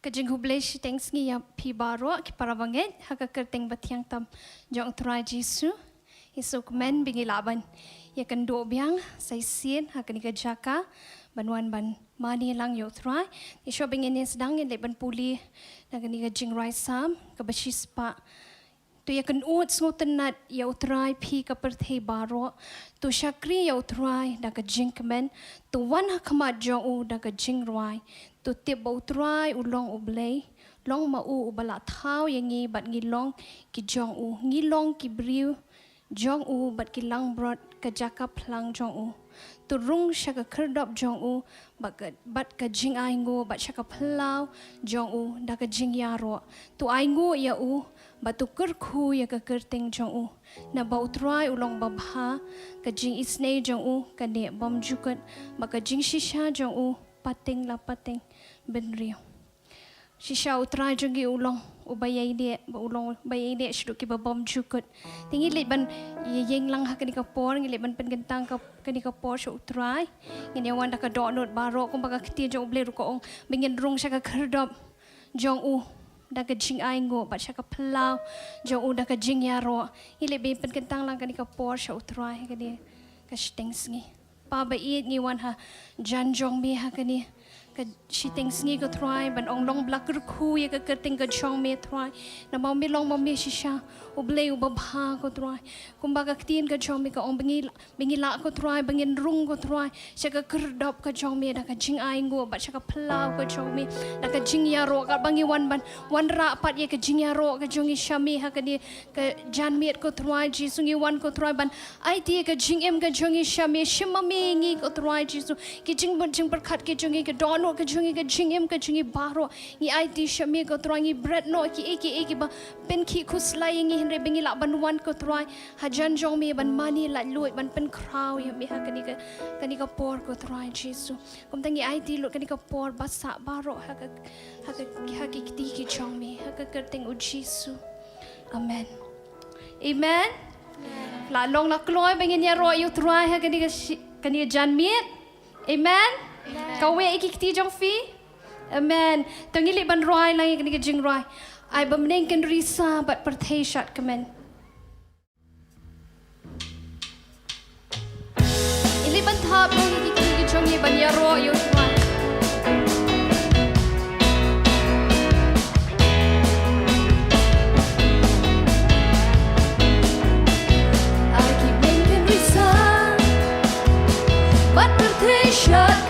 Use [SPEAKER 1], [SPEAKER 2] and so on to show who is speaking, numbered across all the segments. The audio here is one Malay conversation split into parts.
[SPEAKER 1] Kajing hublei thanks ngi ya pi baro ki parabanget haka kerteng batiang tam jong trai Jesu isuk men bingi laban ya kan do biang sai sien haka ni kajaka banwan ban mani lang yo trai isho bingin ni sedang ni ban puli haka ni kajing rai sam ka bashis pa tu ya kan ut ngotenat ya utrai pi ka perthei baro tu syakri ya utrai da kajing kemen tu wan hakma jong u da kajing rai tu tip bau trai ulong ublei long ma u ubala thau yang ngi bat ngi long ki jong u ngi long ki briu jong u bat ki lang brot ka jaka plang jong u tu rung shaka kerdop jong u bat ka jing ai ngo bat shaka plau jong u da ka jing yaro tu ai ngo ya u bat tu kerku ya ka kerteng jong u na bau trai ulong babha ka jing isnei jong u ka ne bom jukat ba ka jing shisha jong u pateng la pateng benrio shisha utrai jongi ulong ubayai dia ba ulong bayai dia shuduk ki ba bom jukut tingi lit ban yeng lang hakani ka por ngi lit ban pen gentang ka kani ka por shu utrai ngin yawan da ka do not baro kum ba ka kti jong ble ru ko ong bingin rung sha ka kherdop jong u da ka jing ai ngo ba sha ka plau jong u da ka jing yaro ile be pen gentang lang kani ka por shu utrai kani ka steng sngi pa ba it ngi wan ha jan jong mi ha kani ka shiteng sngi ka try ban ong long blak khu ya ka kerting ka chong me try na mau mi long mau mi shisha uble u babha ko try kumba ka tin ka chong me ka ong bingi la ko try bangin rung ko try sha ka kerdop ka chong me da ka jing ai ngo ba sha ka plau ka chong me da ka jing ya ro ka bangi wan ra pat ye ka jing ya ro ka jongi shami ha ka ni ka jan met ko try ji sungi wan ko try ban ai ti ka jing em ka jongi shami shimami ngi ko try ji su ki jing ban jing perkhat ki jongi ka don ka jungi ka jingem ka jungi baro ngi IT shami ko trongi bread no ki ba pen ki khuslai ngi henre bengi la ban wan ko troi hajan jong mi ban mani la luit ban pen kraw ya mi ha kani ka por ko troi Jesu kum tangi IT lu kani ka por basa baro ha ki ti ki jong mi ha ka kerteng u Jesu amen amen la long la kloi bengi ya ro yu troi ha kani jan mi amen kawe ikikti jong fi amen tangili ban roi lang ikni ke jing roi ai bamneng kan risa bat perthei shat kamen ili ban thap long ikikti ke jong ye ban ya ro yo roi ai ki beng kan risa bat perthei shat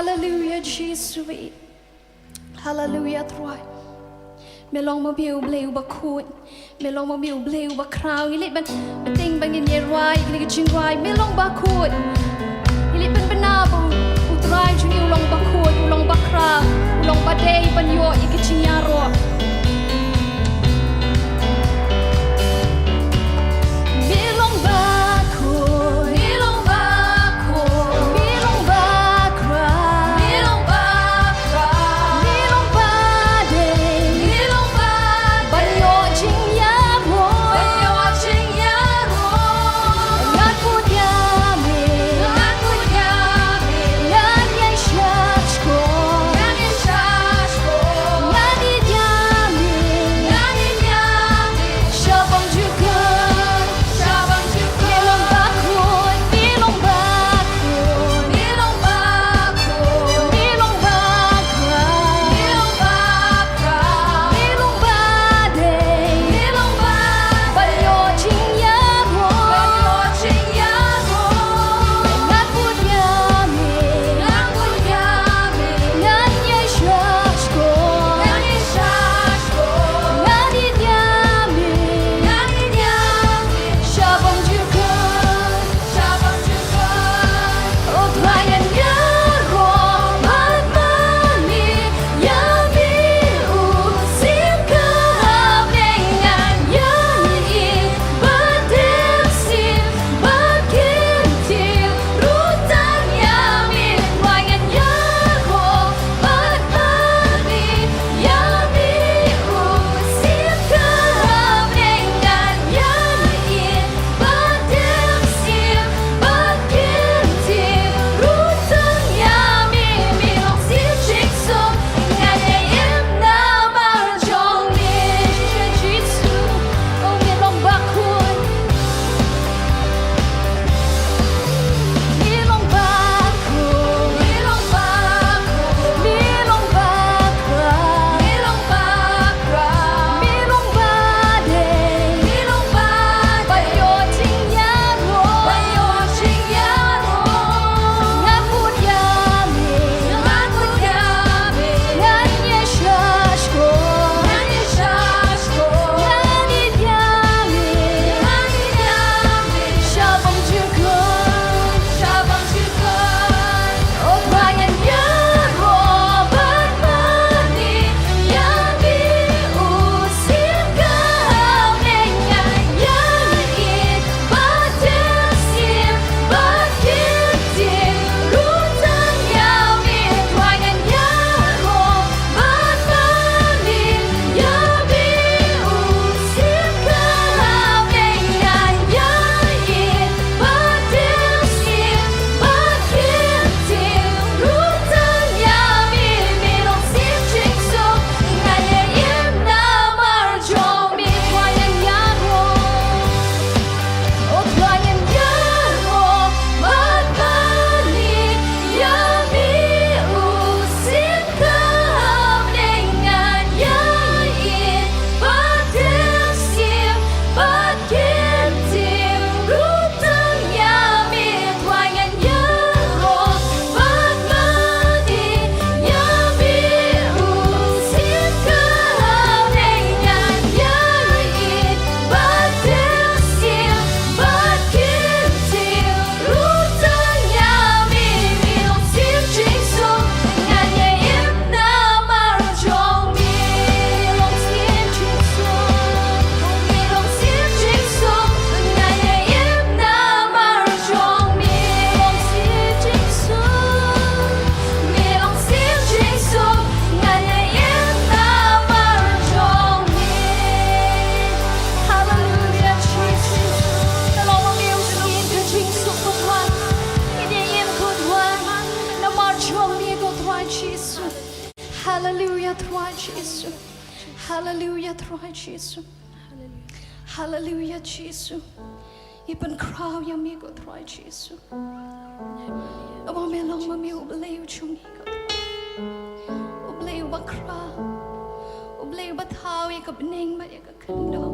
[SPEAKER 1] Hallelujah, Jesus. Hallelujah, Troy. Melong ma biu bleu ba khut, melong ma biu bleu ba krau, ilit ban ting bang in yerai, ni chingwai, melong ba khut. Ilit ban banabo, utrai chuni ulong ba khut, ulong ba krau, ulong ba dei ban yo ikichinyaro. Hallelujah, Tuhan Yesus. Hallelujah, Tuhan Yesus. Hallelujah, Yesus. Ipan kraw yang mi ko Tuhan Yesus. Abang melong mami ubleyo chung ko. Ubleyo bakra. Ubleyo bataw ka beneng ba ka kando.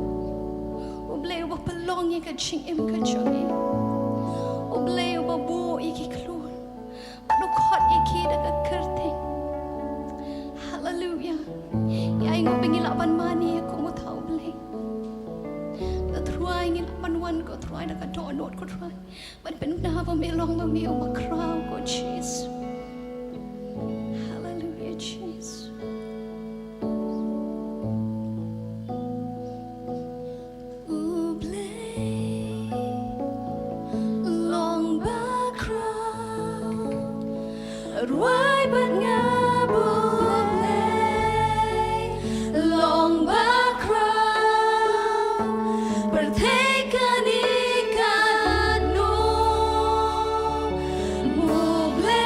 [SPEAKER 1] Ubleyo bapalong ka ching im ka chung. Ubleyo babu iki klon. Adukot iki daga kerteng. Hallelujah. Ya ingo bengilaban mani aku mau tahu beli. Try ingin laban ko try daga donot ko try. Ban penna ba melong ba mi makraw ko Jesus. Hallelujah Jesus.
[SPEAKER 2] Ruai ban ngaboleh long bakrau bertekan ikan no muble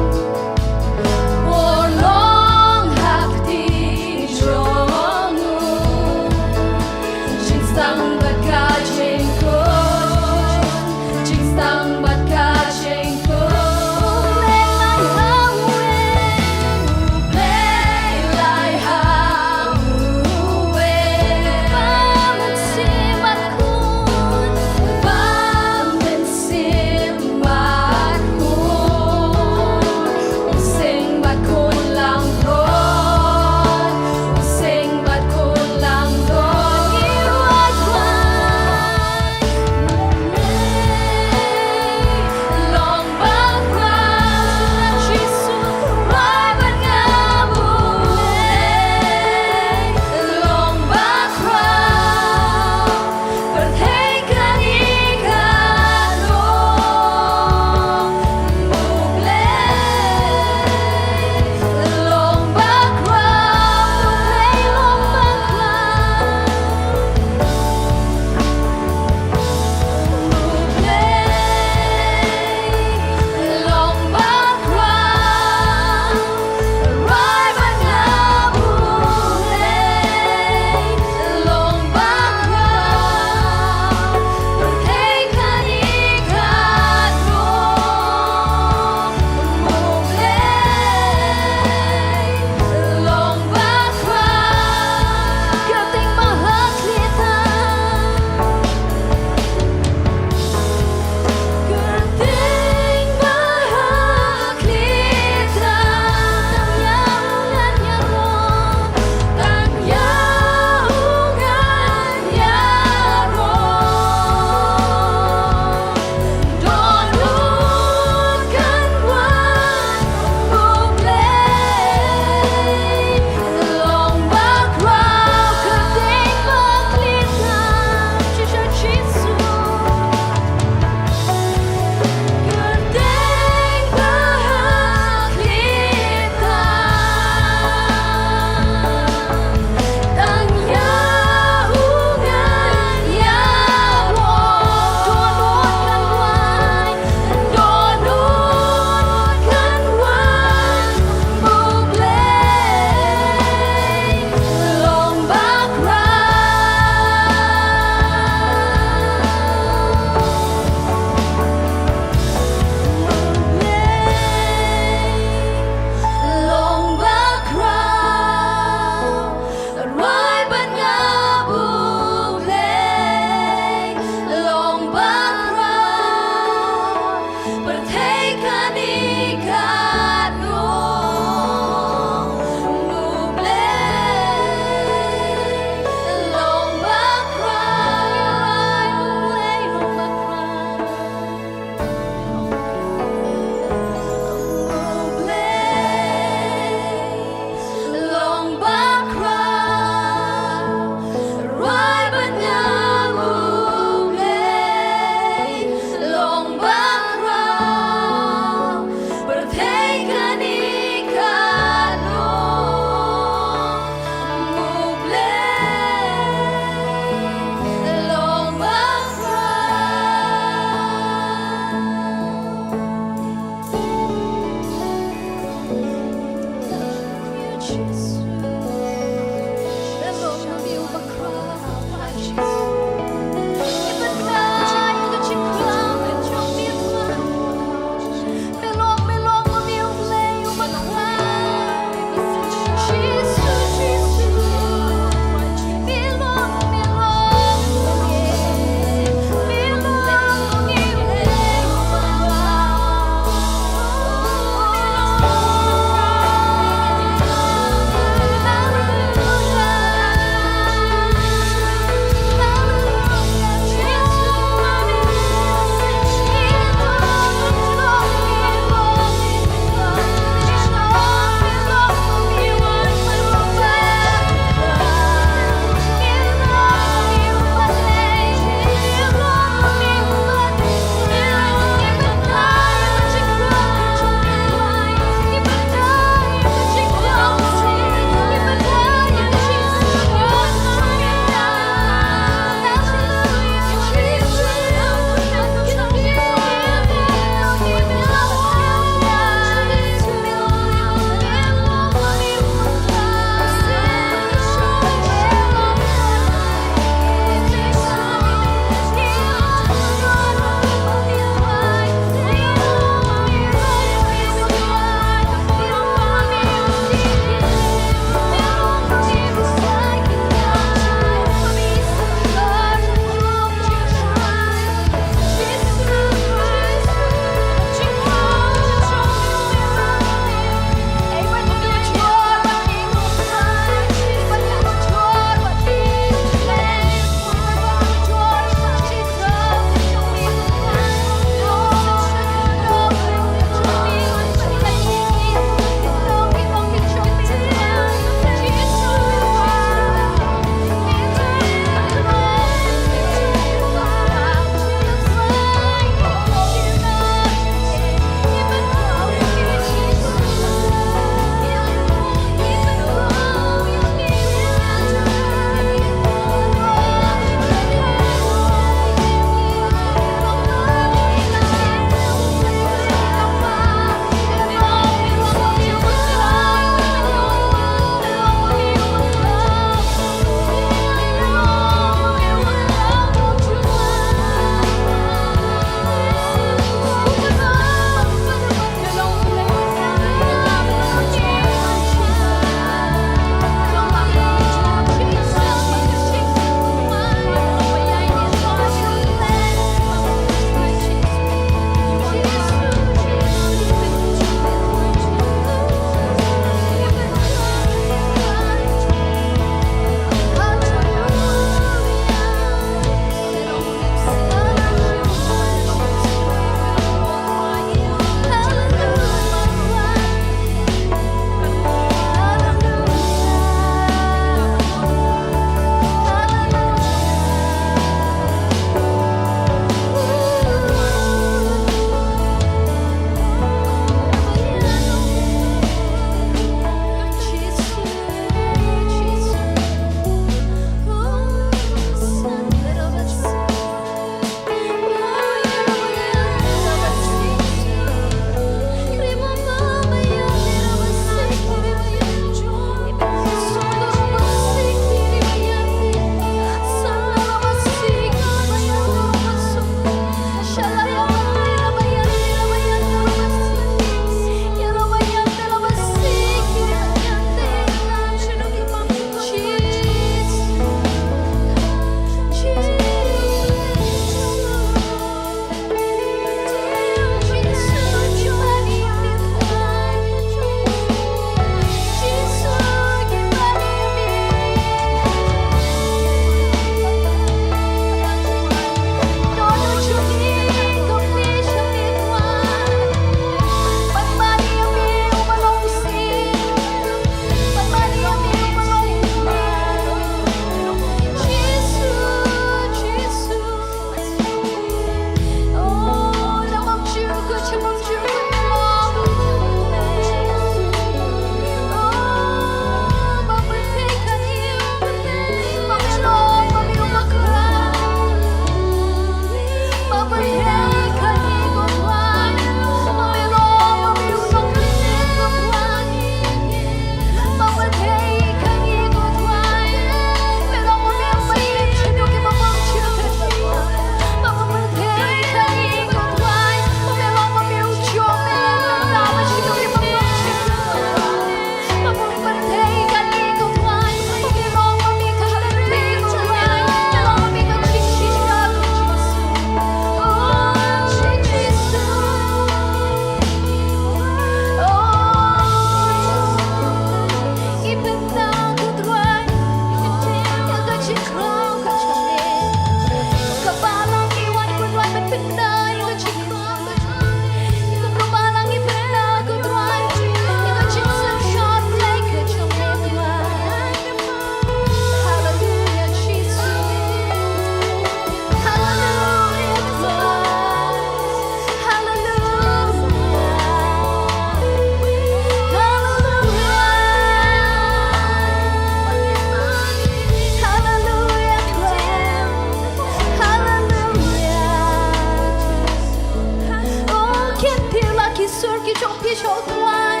[SPEAKER 2] sur ki chong pi chau tuai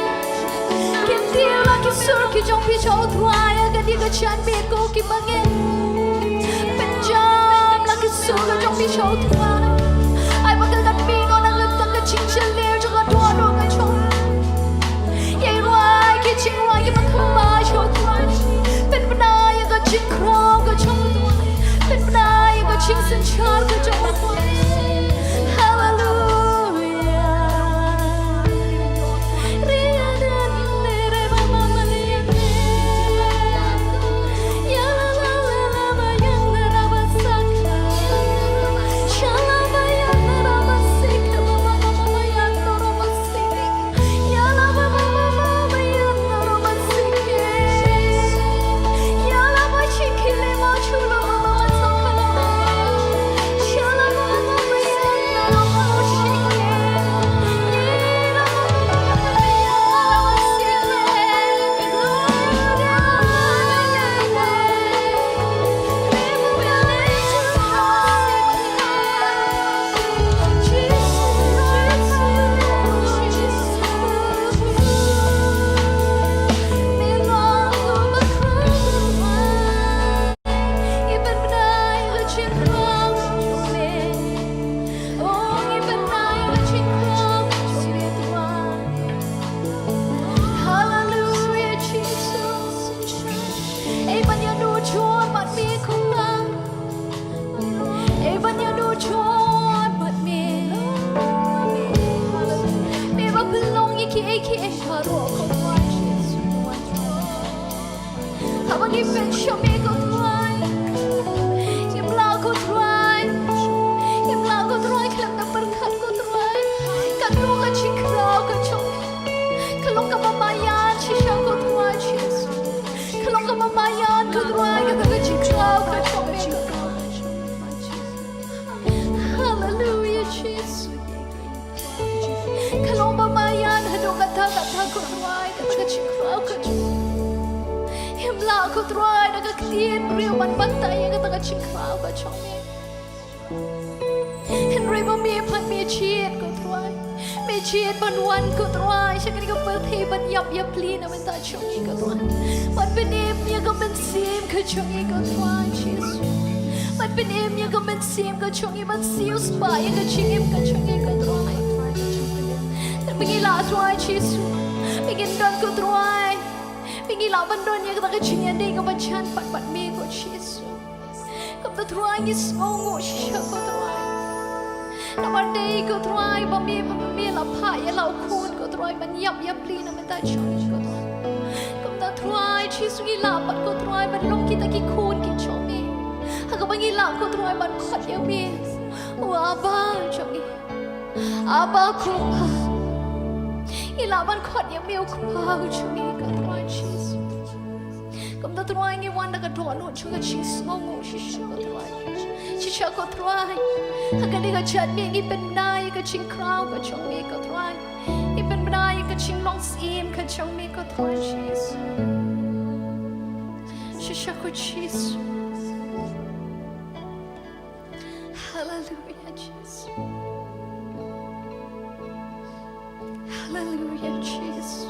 [SPEAKER 2] Kim tia la ki sur ki chong pi chau tuai Aga di ka chan mi ko ki bangin Ben jam la ki sur ka chong pi chau tuai Ai ba ka gat mi no na gat ta ka ching chen ler cho ka tuan ro ka chong Yai ruai ki ching ruai ki ba khama chau tuai Ben banai aga ching krao ka chong tuai Ben banai aga ching sen char ka chong tuai Habang i-mention me ko tuan Imla ko tuan Imla ko tuan Kalang na berkat ko tuan Kalong ka chikraw ka chong Kalong ka mamayan Shisha ko tuan Jesus Kalong ka mamayan ko tuan Kalong ka chikraw ka chong Hallelujah Jesus Kalong mamayan Hadong kata-kata ko tuan Kalong ka chikraw ka chong Himla ko troy nagaktiin riyo man bantay ang taga chingkraw ka chongi Henry mo mi pan mi chiet ko troy mi chiet banwan ko troy siya kani ko birthday ban yap li na man ta chongi ko troy man benim niya ko bensim ko chongi ko troy Jesus man benim niya ko bensim ko chongi man sius ba ya ko chingim ko chongi ko troy Mingila troy Jesus mingindon ko troy Mingila bandon ya kita kecinya deh ke bacan pat me ko Jesus. Kamu teruai ni semua shisha ko teruai. Nama deh ko teruai bami lapar ya lau kun ko teruai yap li nama tak cumi ko teruai. Kamu teruai Jesus gila pat ko teruai long kita ki kun ki cumi. Aku bangila ko teruai kot ya me. Abah cumi. Abah kupa. Ilaban kot ya me kupa cumi ko teruai Jesus. Kamu tak teruai ni wanda ka dono juga Jesus ngomong shisha ko teruai. Shisha ko teruai. Akan dia kat me ni benai ka ching krau ka chong me ko teruai. Ni benai ka ching long sim ka chong me ko teruai Jesus. Shisha ko Jesus. Hallelujah Jesus. Hallelujah Jesus.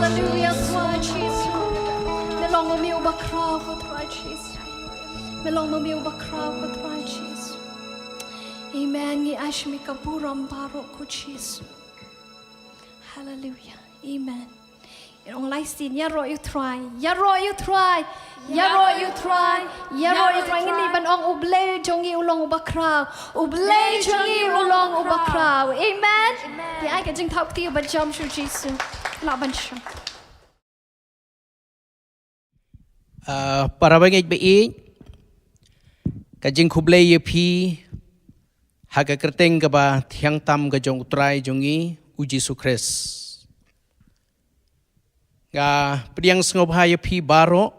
[SPEAKER 2] Hallelujah, Lord Jesus. The long of me over crowd for Jesus.
[SPEAKER 1] melong mamiu bakraw ko Tuhan Yesus. Amen. Ngi ashmi kaburam baro ko Yesus. Hallelujah. Amen. Yung laisin, yaro you try. Yaro you try. Yaro you try. Yaro you try. Ngini ban ong ublay jongi ulong ubakraw. Ublay jongi ulong ubakraw. Amen. Di ay ka jing tawag tiyo ba jam shu Jesu. Laban siya.
[SPEAKER 3] Para bangit baik, kajing kublay yepi, haga kerteng kaba tiang tam kajong utrai jongi uji sukres. Ga priang sengop haya pi baro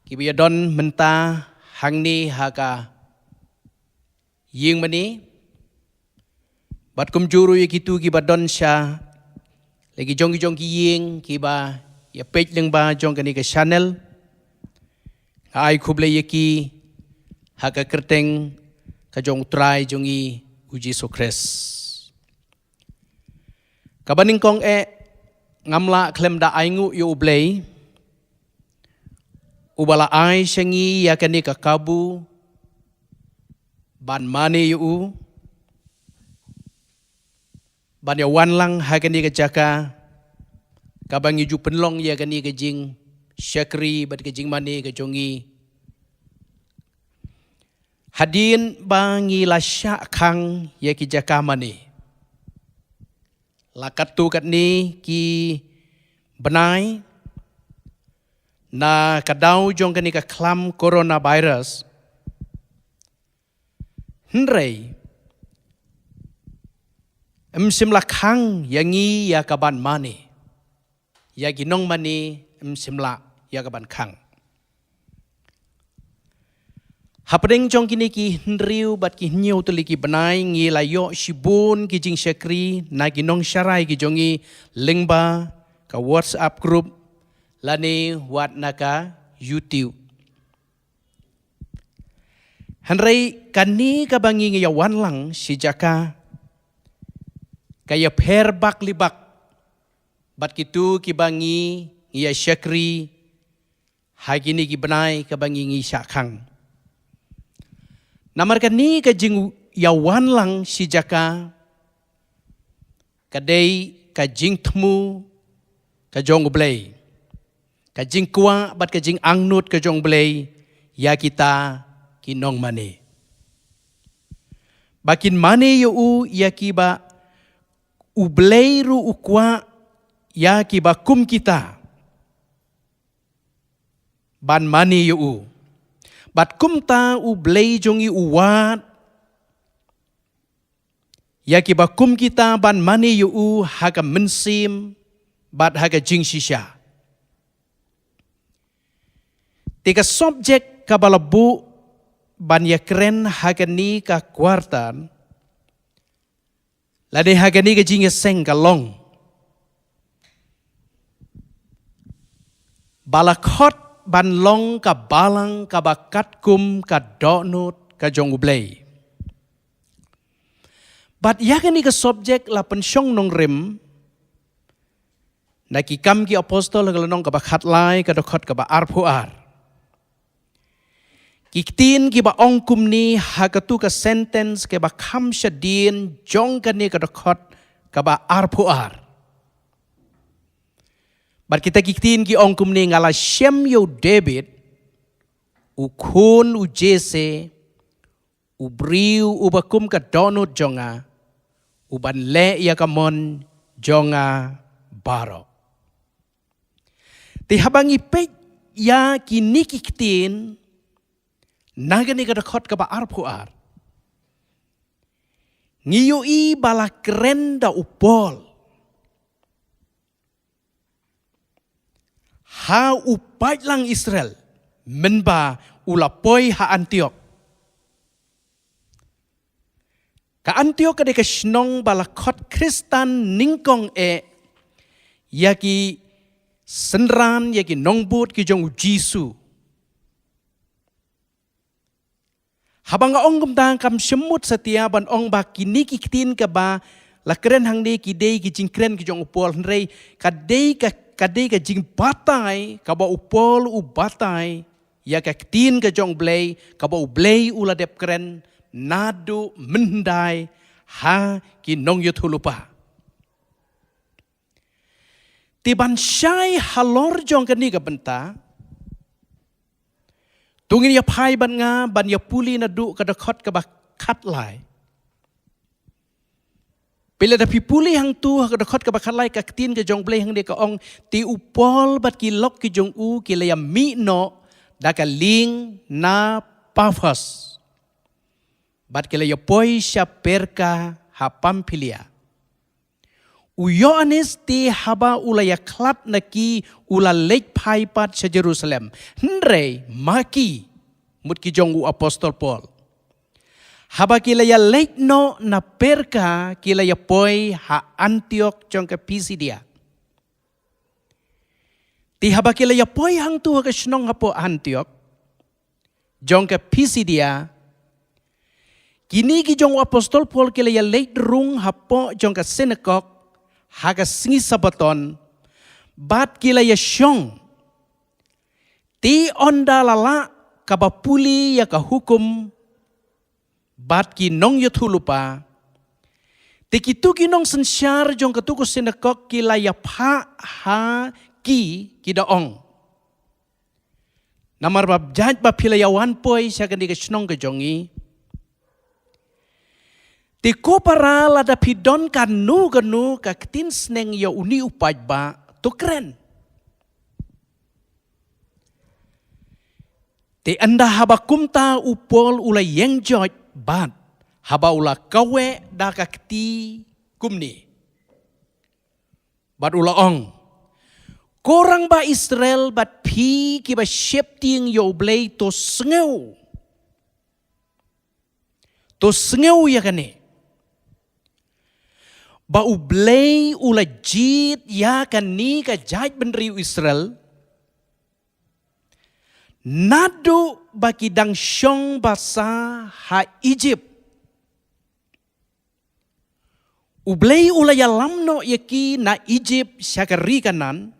[SPEAKER 3] kibiya don menta hangni haga ying mani bat kum juru yakitu kiba don sya lagi jong ying kiba ya page leng ba jong kani ka channel ai kuble yaki haga kerteng ka jong try jongi uji sukres kabaning kong ngamla klem da aingu yu ublay ubala ai shangi yakani ka kabu ban mani yu ban ya wan lang hakani ka jaka kabang yu penlong yakani ka jing syakri bat ka jing mani ka jongi hadin bangi la syak khang yaki jaka mani lakat tu kat ni ki benai na kadau jong kani ka klam coronavirus hendrei sim la khang yangi ya kaban mani ya ginong mani sim la ya kaban khang hapring jong kini ki hendriu bat ki nyiu tuli ki benai ngi layo shibun ki jing syakri na ki nong syarai ki jongi lingba ka WhatsApp group lani wat naka YouTube. Hanrei kani ka bangi ngi yawan lang si jaka kaya per bak libak bat kitu ki bangi ngi ya syakri hagini ki benai ka bangi ngi syakang. Namarkan ni ka jing yawan lang si jaka kadai ka jing temu ka jong ublay ka jing kuwa bat ka jing angnut ka jong ublay ya kita kinong mani bakin mani yu ya kiba ublay ru ukwa ya kiba kum kita ban mani yu bat kumta ublay jongi uwat yaki bakum kita ban mani yu haga mensim bat haga jing shisha tiga subjek kabalabu ban yakren haga ni ka kuartan lade haga ni ka jing seng kalong balakot ban long ka balang ka bakat kum ka donut ka jong ublay. But yakani ka subjek la pensyong nong rim na kikam ki apostol ka nong ka bakat lai ka dokot ka ba arpuar. Kiktin ki ba ongkum ni hagatu ka sentence ka ba kam syadin jong ka ni ka dokot ka ba arpuar. Bat kita kiktin ki ongkum ni ngala shem yo David ukun u jese ubriu ubakum ka donut jonga uban le ya kamon jonga baro. Ti habang ipek ya kini kiktin nagani ka dakot ka ba arpuar. Ngiyo i bala krenda upol. Ha upat lang Israel menba ulapoy ha Antiok. Ka Antiok kade ka snong balakot Kristan ningkong yaki senran yaki nongbut ki jong Jisu. Habang nga ong gumdang kam semut setia ban ong ba kini kitin ka ba lakren hang ni kidei ki jingkren ki jong upol kadei ka jing batay kaba upol u batay ya ka tin ka jong blay ka ba blay ula dep kren nadu mendai ha ki nong yo thulupa ti ban syai halor jong ka ni ka benta tungin ya phai ban nga ban ya puli na du ka dakhot ka ba khat lai Bila dah pipuli hang tu hak dekat ke bakal lai ka tin ke jong blay hang dia ka ong ti upol bat ki lok ki jong u ki la mi no da ka ling na pafas bat ki la poi sha perka ha Pamfilia u Yohanes ti haba ulaya klat na ki ula lek pai pat sa Jerusalem hndre maki mut ki jong u apostol Paul Haba kilaya late no na perka kilaya poi ha Antioch jong ka Pisidia. Ti haba kilaya poi hang tu ka snong hapo Antioch jong ka Pisidia. Kini ki jong apostol Paul kilaya late rung hapo jong ka synagogue ha ka singi sabaton bat kilaya syong. Ti onda lala kabapuli ya ka hukum bat ki nong yo thulupa te ki tu ki nong sensyar jong ka tu ko sinakok ki laya pha ha ki daong namar bab jaj ba philayawan poi sa kan di ka snong ka jongi te ko para la da pidon kanu ka tin sneng yo uni upaj ba to kren te anda haba kumta upol ula yeng joj bat haba ula kawe da kakti kumni bat ula ong korang ba Israel bat pi ki ba shepting yo blay to sngew ya kane ba ublay ula jit ya kani ka jaj benriu Israel nado baki dang syong basa ha Egypt. Ublay ulaya lamno yaki na Egypt syakari kanan.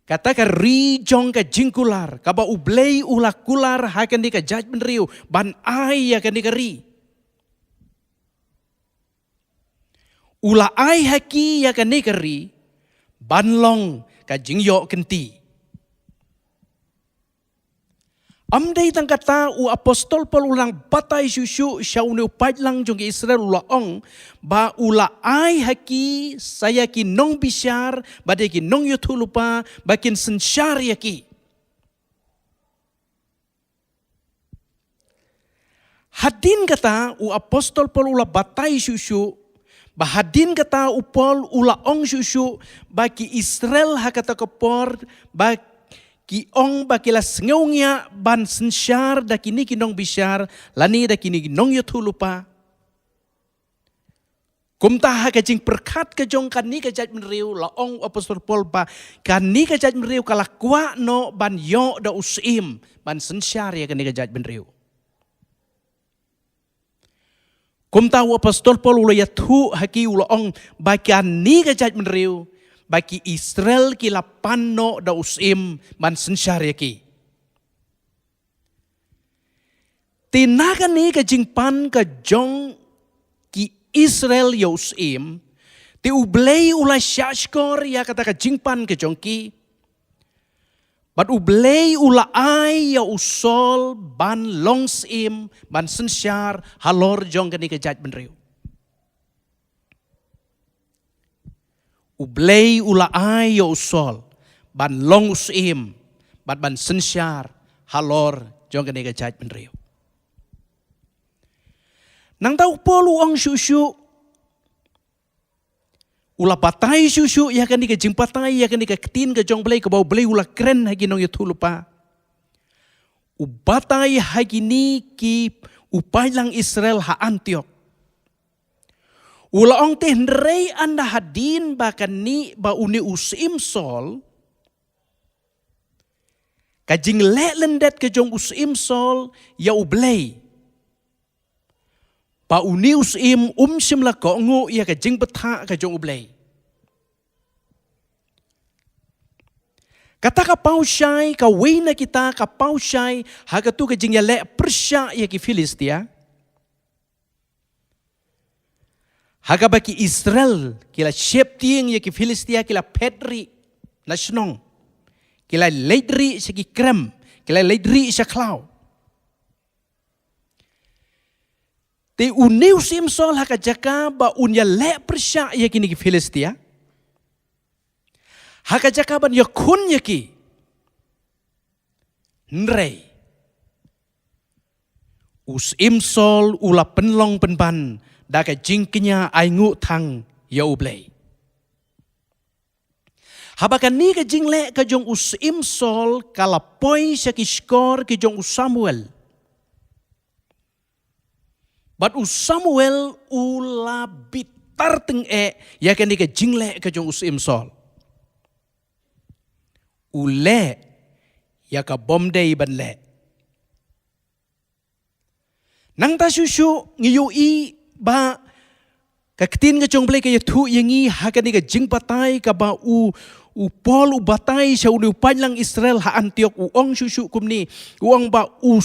[SPEAKER 3] Kata ka ri jong ka jingkular. Kaba ublay ula kular hakan di ka judgment riu. Ban ay yakan di ka ri. Ula ay haki yakan di ka ri. Ban long ka jingyo kenti. Amday tang kata u apostol Paul ulang batay susu siya uni upad lang jong Israel ulaong ba ula ay haki saya ki nong bisyar badai ki nong yutulupa bakin sensyar yaki. Hadin kata u apostol Paul ula batay susu bahadin kata u Paul ulaong susu baki Israel hakata kepor baki ki ong bakila sengewnya ban sensyar da kini kinong bisyar lani da kini kinong yutulupa kumta ha kajing perkat kajong kani kajat menriu la ong apostol Paul ba kani kajat menriu kalakwa no ban yo da usim ban sensyar ya kani kajat menriu kumta apostol Paul ula yatu haki ula ong ba kani kajat menriu bagi Israel kila panno da usim man sensyar yaki. Tinakan ni ka jingpan ka jong ki Israel ya usim, ti ublay ula syashkor ya kata ka jingpan ka jong ki. Bat ublay ula ay ya usol ban longsim ban sensyar halor jong kani ka judgment riu. Ublay ula ay yo usol ban long usim ban sensyar halor jong kani ka judgment riu. Nang tau polu ang susu ula patay susu ya kani ka jing patay ya kani ka tin ka jong blay ka bau blay ula kren hagi nong yutulupa. Ubatay hagi ni ki upay lang Israel ha Antioch. Ula ong tehnrei anda hadin bakan ni ba uni usim sol kajing le lendet kajong usim sol ya ublay ba uni usim simla kongo ya kajing betha kajong ublay Kata kapau syai, ka wena kita kapau syai, haga tu ka jing ya le persya ya ki Filistia. Haga baki Israel, kila syep tieng ya ki Filistia, kila pedri, nasionong. Kila leidri sa ki krem, kila leidri sa klau. Te uniu sim sol haka jaka ba unya le persya ya ki ni ki Filistia. Haka jaka ban ya kun ya ki. Nrei. Us im sol ula penlong penban. Daka jingkinya ay ngu thang ya ublay. Habakan ni ka jingle ka jong us im sol kalapoy sa kiskor ki jong us Samuel. But us Samuel ula bitar teng ya kan ni ka jingle ka jong us im sol. Ule ya ka bomday ban le. Nang ta susu ngiyu i ba kaktin ka chong blay kaya tu yangi hakani ka jing patay ka ba u pol u batay sa uni lang Israel ha Antioch uong susu kumni uong ba u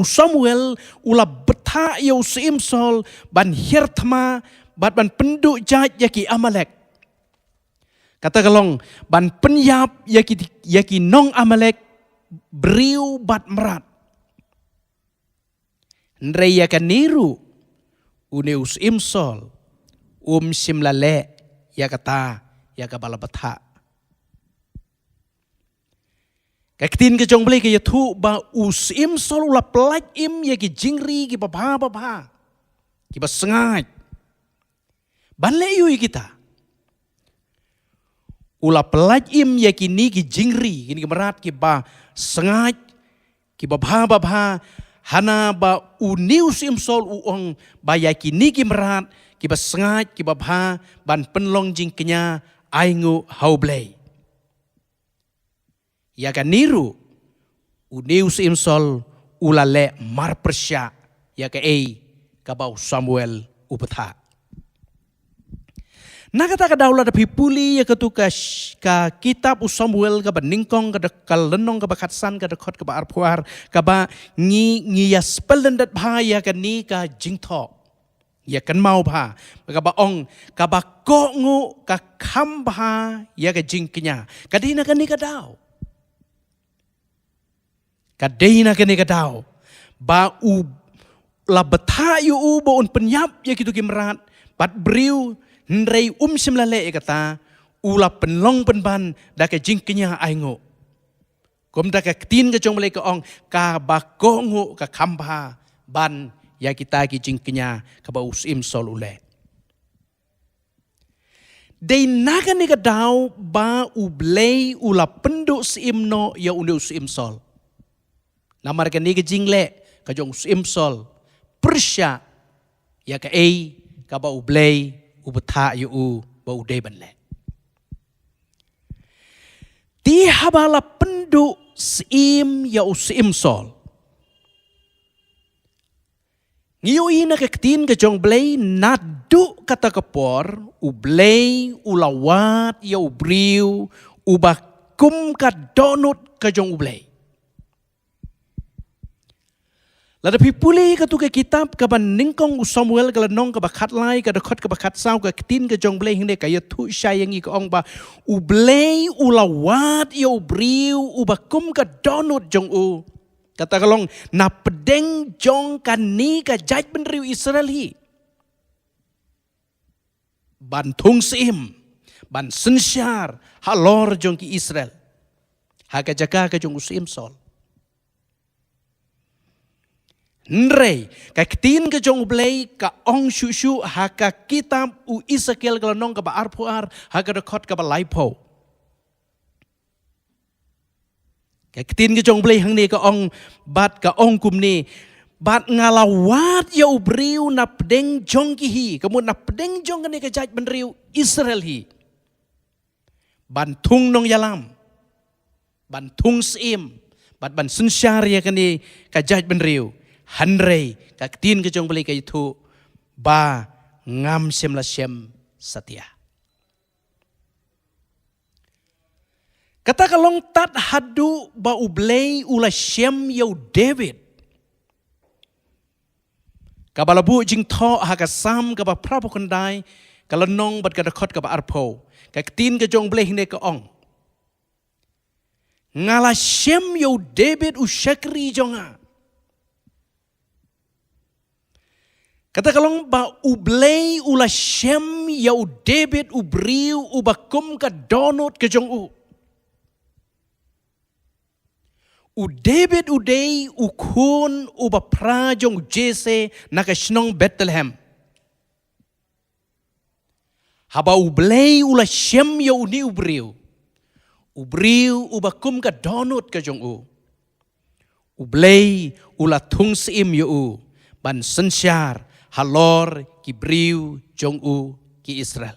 [SPEAKER 3] Samuel ula betha yaw Simsol ban hirtma ban pendu jat yaki Amalek. Kata kalong ban penyap yaki nong Amalek beriu bat merat. Nrei yakan niru uneus imsol simlale yakata yakabala batha. Kaktin ke jong beli ke yatu ba us imsol ula pelaj im yaki jingri ki baba ki basengat. Ban leyu kita. Ula pelaj im yaki ni ki jingri kini kemerat ki ba sengat ki baba hana ba unius imsol uong ba yaki ni ki merat ki ba sengat ki baba ban penlong jing kenya aingu haublay. Ya kan niru unius imsol ulale mar persya ya ka ka ba Samuel upatha. Nakata ka daula da pipuli ya katu ka kitab Samuel ka ba ningkong ka lenong ka ba katsan ka dekot ka ba arpuar ka ba ngi ya spelendat ba ya ka ni ka jingtho ya kan mau ba ka ba ong ka ba ko ngu ka kham ba ya ka jingknya kadina ka ni ka daw kadina ka ni ka daw ba u la bethayu u ba un penyap ya kitu kimrat pat briu Nrei simlale kata ula penlong penban da ka jingknya aingo. Kom da ka tin ka jong ka ong ka bakongo ka kamba ban ya kita ki jingknya ka ba usim sol ule. Dei naga ni ka daw ba ublay ula pendu simno ya unde usim sol. Namar ka ni ka jingle ka jong usim sol. Persya ya ka ka ba ublay ubetha yu bau deban le. Di habala pendu sim ya usim sol. Ngiyo ina kaktin ka jong blay nadu kata kapor ublay ulawat ya ubriu ubakum ka donut ka jong ublay. Lada pipuli katu ke kitab ka ban ningkong Samuel ka lanong ka bakat lai ka dekot ka bakat saw ka tin ka jong blay hindi ka yatu syayangi ka ong ba ublay ulawat ya ubriu ubakum ka donut jong u kata kalong na pedeng jong ka ni ka jaj benriu Israel hi ban tung sim ban sensyar halor jong ki Israel haka jaka ka jong usim sol. Nrei, ka tin ka jong blay ka ong shushu haka kitab u Ezekiel ka lanong ka ba arpuar haka dekot ka ba laipo. Ka tin ka jong blay hang ni ka ong bat ka ong kumni bat ngalawat ya ubriu na pedeng jong ki hi kamu na pedeng jong ka ni ka jaj benriu Israel hi. Bantung nong yalam. Bantung sim. Ban sensyar ya ka ni ka jaj benriu. Hanrei kaktin ke jong beli ka itu ba ngam sem la sem setia. Kata kalong tat hadu ba ublay ula Shem yau David. Kabalabu jing tho hakasam kaba prabu kandai kalanong bat kadakot kaba arpo. Kaktin ka jong blay hine ka ong. Ngala Shem yau David usyakri jonga. Kata kalong ba ublay ula Shem yau David ubriu ubakum ka donot ka jong u. U David uday ukun uba prajong Jesse nakasnong Bethlehem. Haba ublay ula Shem yau ni ubriu. Ubriu ubakum ka donot ka jong u. Ublay ula tung siim yau ban sensyar halor ki briu jong u ki Israel.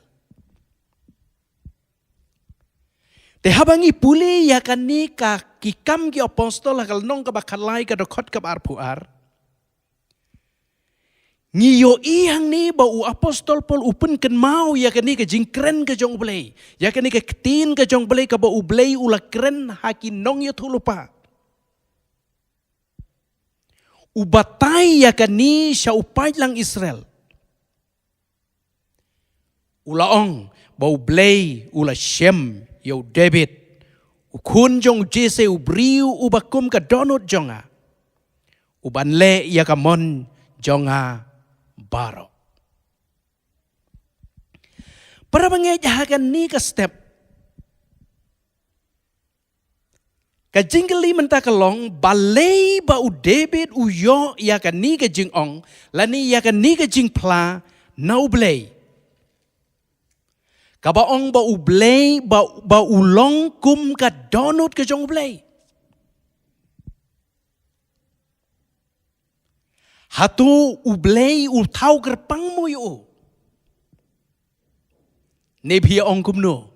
[SPEAKER 3] Te habangi puli ya kani ka kikam ki apostol hakal nong ka bakalai ka dokot ka arpuar. Ngiyo ihang ni ba u apostol Paul upun ken mau ya kani ka jingkren ka jong blay. Ya kani ka ketin ka jong blay ka ba ublay ula kren haki nong yo tulupa. Ubatay ya kani siya upay lang Israel. Ulaong bau blay ula Shem yau David. Ukun jong Jesse ubriu ubakum ka donut jonga. Ubanle ya kamon jonga baro. Para mengejahakan ni ka step. Kajingkali mentakalong balay ba u David uyo ya ka ni ka jing ong lani ya ka ni ka jing pla na ublay. Kabaong ba ublay ba ulong kum ka donut ka jong ublay. Hatu ublay utaw kerpang mo yu. Nebiya ong kumno.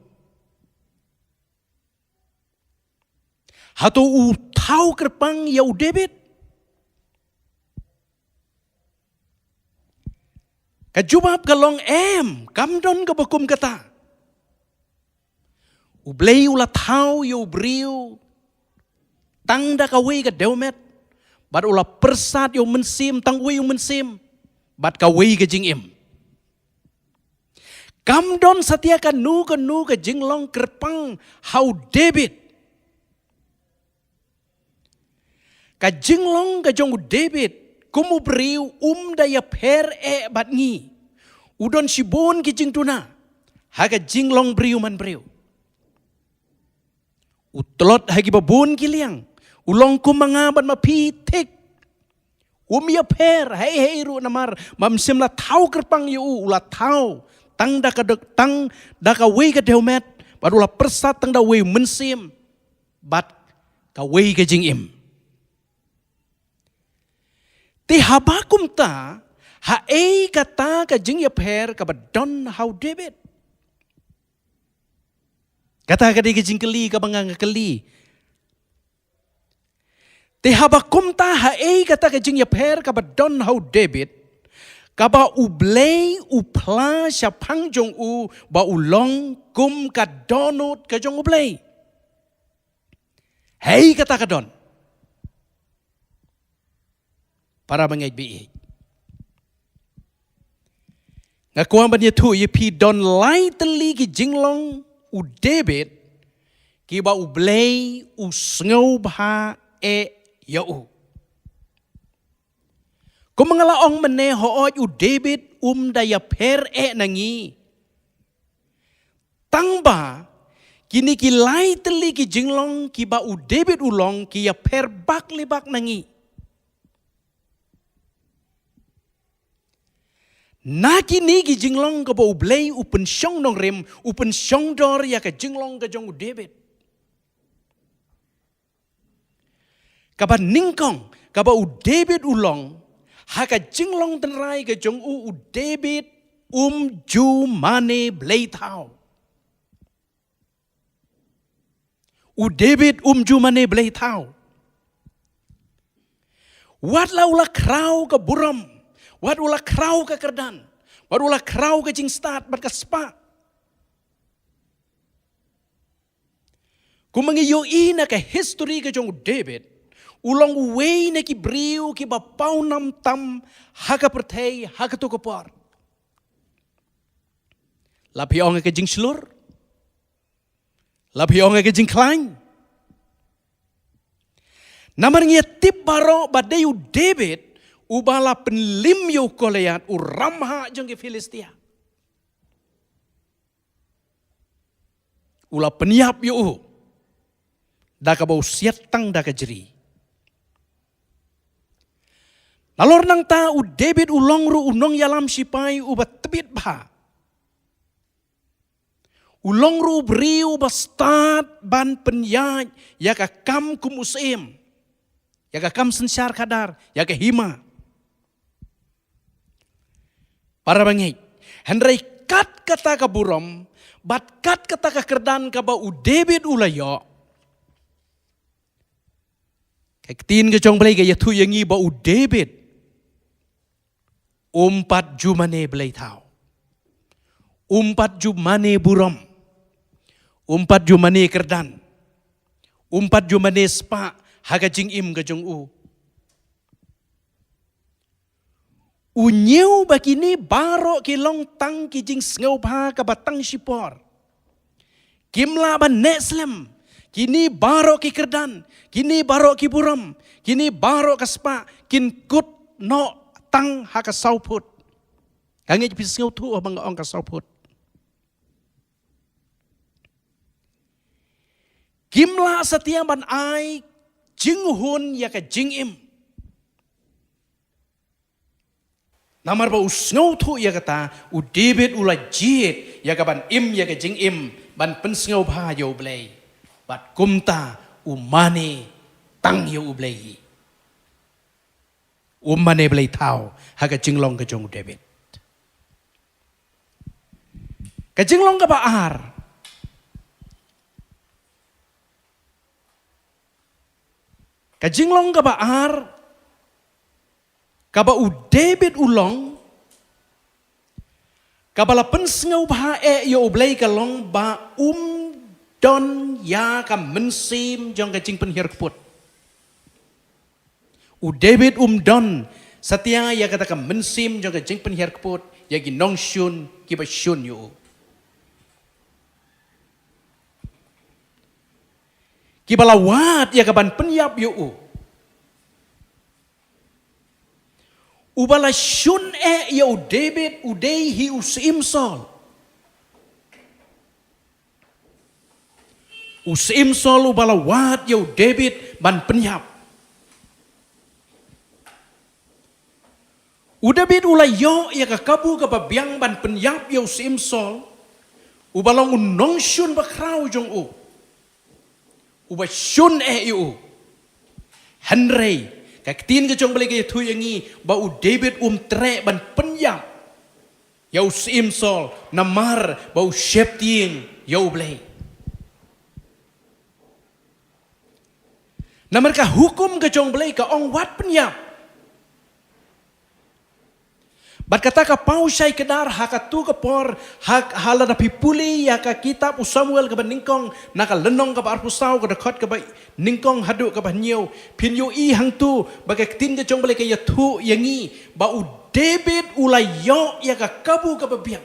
[SPEAKER 3] Hatu utaw kerpang yaw David. Kajubab kalong kamdon ka bakum kata. Ublay ula tau yaw briu. Tangda kaway ka dewmet. Bat ula persat yaw mensim, tangway yaw mensim. Bat kaway ka jingim. Kamdon satia ka nu ka jinglong kerpang how David. Ka jinglong ka jong David. Kumubriu daya per bat ngi. Udon sibon ki jing tuna. Haga jinglong briu man briu. Utlot hagi babun kiliang. Ulong kumangaban mapitik. Umya per hei ru namar. Mamsim la tau kerpang yu ula tau. Tang daka wei ka deumet. Baru la persat tang da wei mensim. Bat ka wei ka jingim. Ti habakum ta. Haei kata ka jing ya per ka badon how David. Kata ka di kejingkeli ka bangangakeli. Te habakum ta haei kata ka jing ya per ka badon how David. Kaba ublay upla siya pangjong u ba ulong kum ka donut ka jong ublay. Hei kata ka don. Para mangay-biig. Ngakuan ba niya tu yipi don lay tali ki jinglong u David kiba ublay usngaw ba yau. Kung mga laong manehood u David daya per nangi. Tangba kini kilay tali ki jinglong kiba u David ulong kiya per bak nangi. Nakini ki jinglong ka ba ublay upen syong nong rim, upen syong dor ya ka jinglong ka jong David. Kaba ningkong, kaba u David ulong, haka jinglong tenrai ka jong u David ju mane blay tau. U David ju mane blay tau. Wat la ula kraw ka buram. Wat ula kraw ka kerdan. Wat ula kraw ka jing start bat ka spa. Kung mangiyoin na ka history ka jong David, ulang way na ki briu ki bapaw nam tam haka pertay haka to kapar. Lapiong ka jing slur. Lapiong ka jing klein. Namar ngia tip baro badayu David ubala penlimyo kolean uramha jong ke Filistia. Ula peniap yu da ka bau siatang da ka jeri. Nalor nang ta u David ulong ru unong yalam sipai ubat tebit bah. Ulong ru briu bastat ban penyaj ya ka kam kumusim. Ya ka kam sensyar kadar ya ka hima. Para bangit, Henry kat kata ka burom, bat kat kata ka kerdan ka ba u David ulayo. Kektin ke jong belai ya tu yangi ba u David. Umpat jumane belai tau. Umpat jumane burom. Umpat jumane kerdan. Umpat jumane spa haga jing im ke jong u. Unyeu bakini baro ki long tang ki jing sngau pa ka batang sipor. Kimla ban neslem. Kini baro ki kerdan. Kini baro ki buram. Kini baro ka spa. Kin kut no tang haka sauput. Kangit pisngau tu bang ong ka sauput. Kimla setia ban ai jinghun ya ka jingim. Namar ba usngau tu ya kata u David ula jit ya ka ban im ya ka jingim ban pensngau ba yo blai. Bat kumta umane tang yo ublai. Umane blai tau haga jinglong ka jong David. Ka jinglong ka baar. Ka jinglong ka baar. Ka ba u David ulong. Ka bala pensngau ba yo ublai ka long ba don ya ka mensim jong ka jing penhir keput. U David don setia ya kata ka mensim jong ka jing penhir keput ya gi nong syun ki ba syun yu. Ki balawat ya ka ban penyap yu. U bala syun ya u David u dei hi u simsol. Usim sol ubala wat yo David ban penyap. U David ulai yo ya ka kabu ka babiang ban penyap yo usim sol. Ubala unong syun bakrau jong u. Uba syun yu. Henry kaktin ke jong balik ya tu yangi ba u David tre ban penyap. Ya usim sol namar ba u syepting yo blai. Na mereka hukum ke jong belai ka ong wat penyap. Bat kata ka pau syai kedar haka tu ke por hak hala da pipuli ya ka kitab Samuel ke beningkong na ka lenong ka arpusau ka dekat ka ningkong haduk ka banyo pinyo i hang tu bagai tin ke jong belai ka ya tu yangi ba u David ulai yo ya ka kabu ka babiang.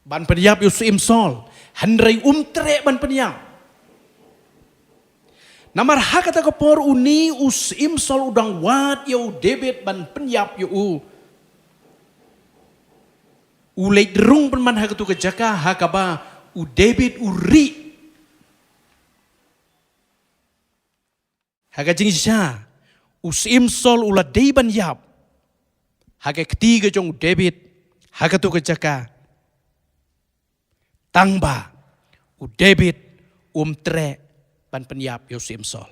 [SPEAKER 3] Ban penyap Yusim Sol Henry tre ban penyap. Namar hakata ka por uni usim sol udang wat yo David ban penyap yo ulai derung penman hakatu ke jaka hakaba u David uri haka jing sya usim sol ula dei ban yap haka ketiga jong David hakatu ke jaka tangba u David tre ban penyap Yusim Sol.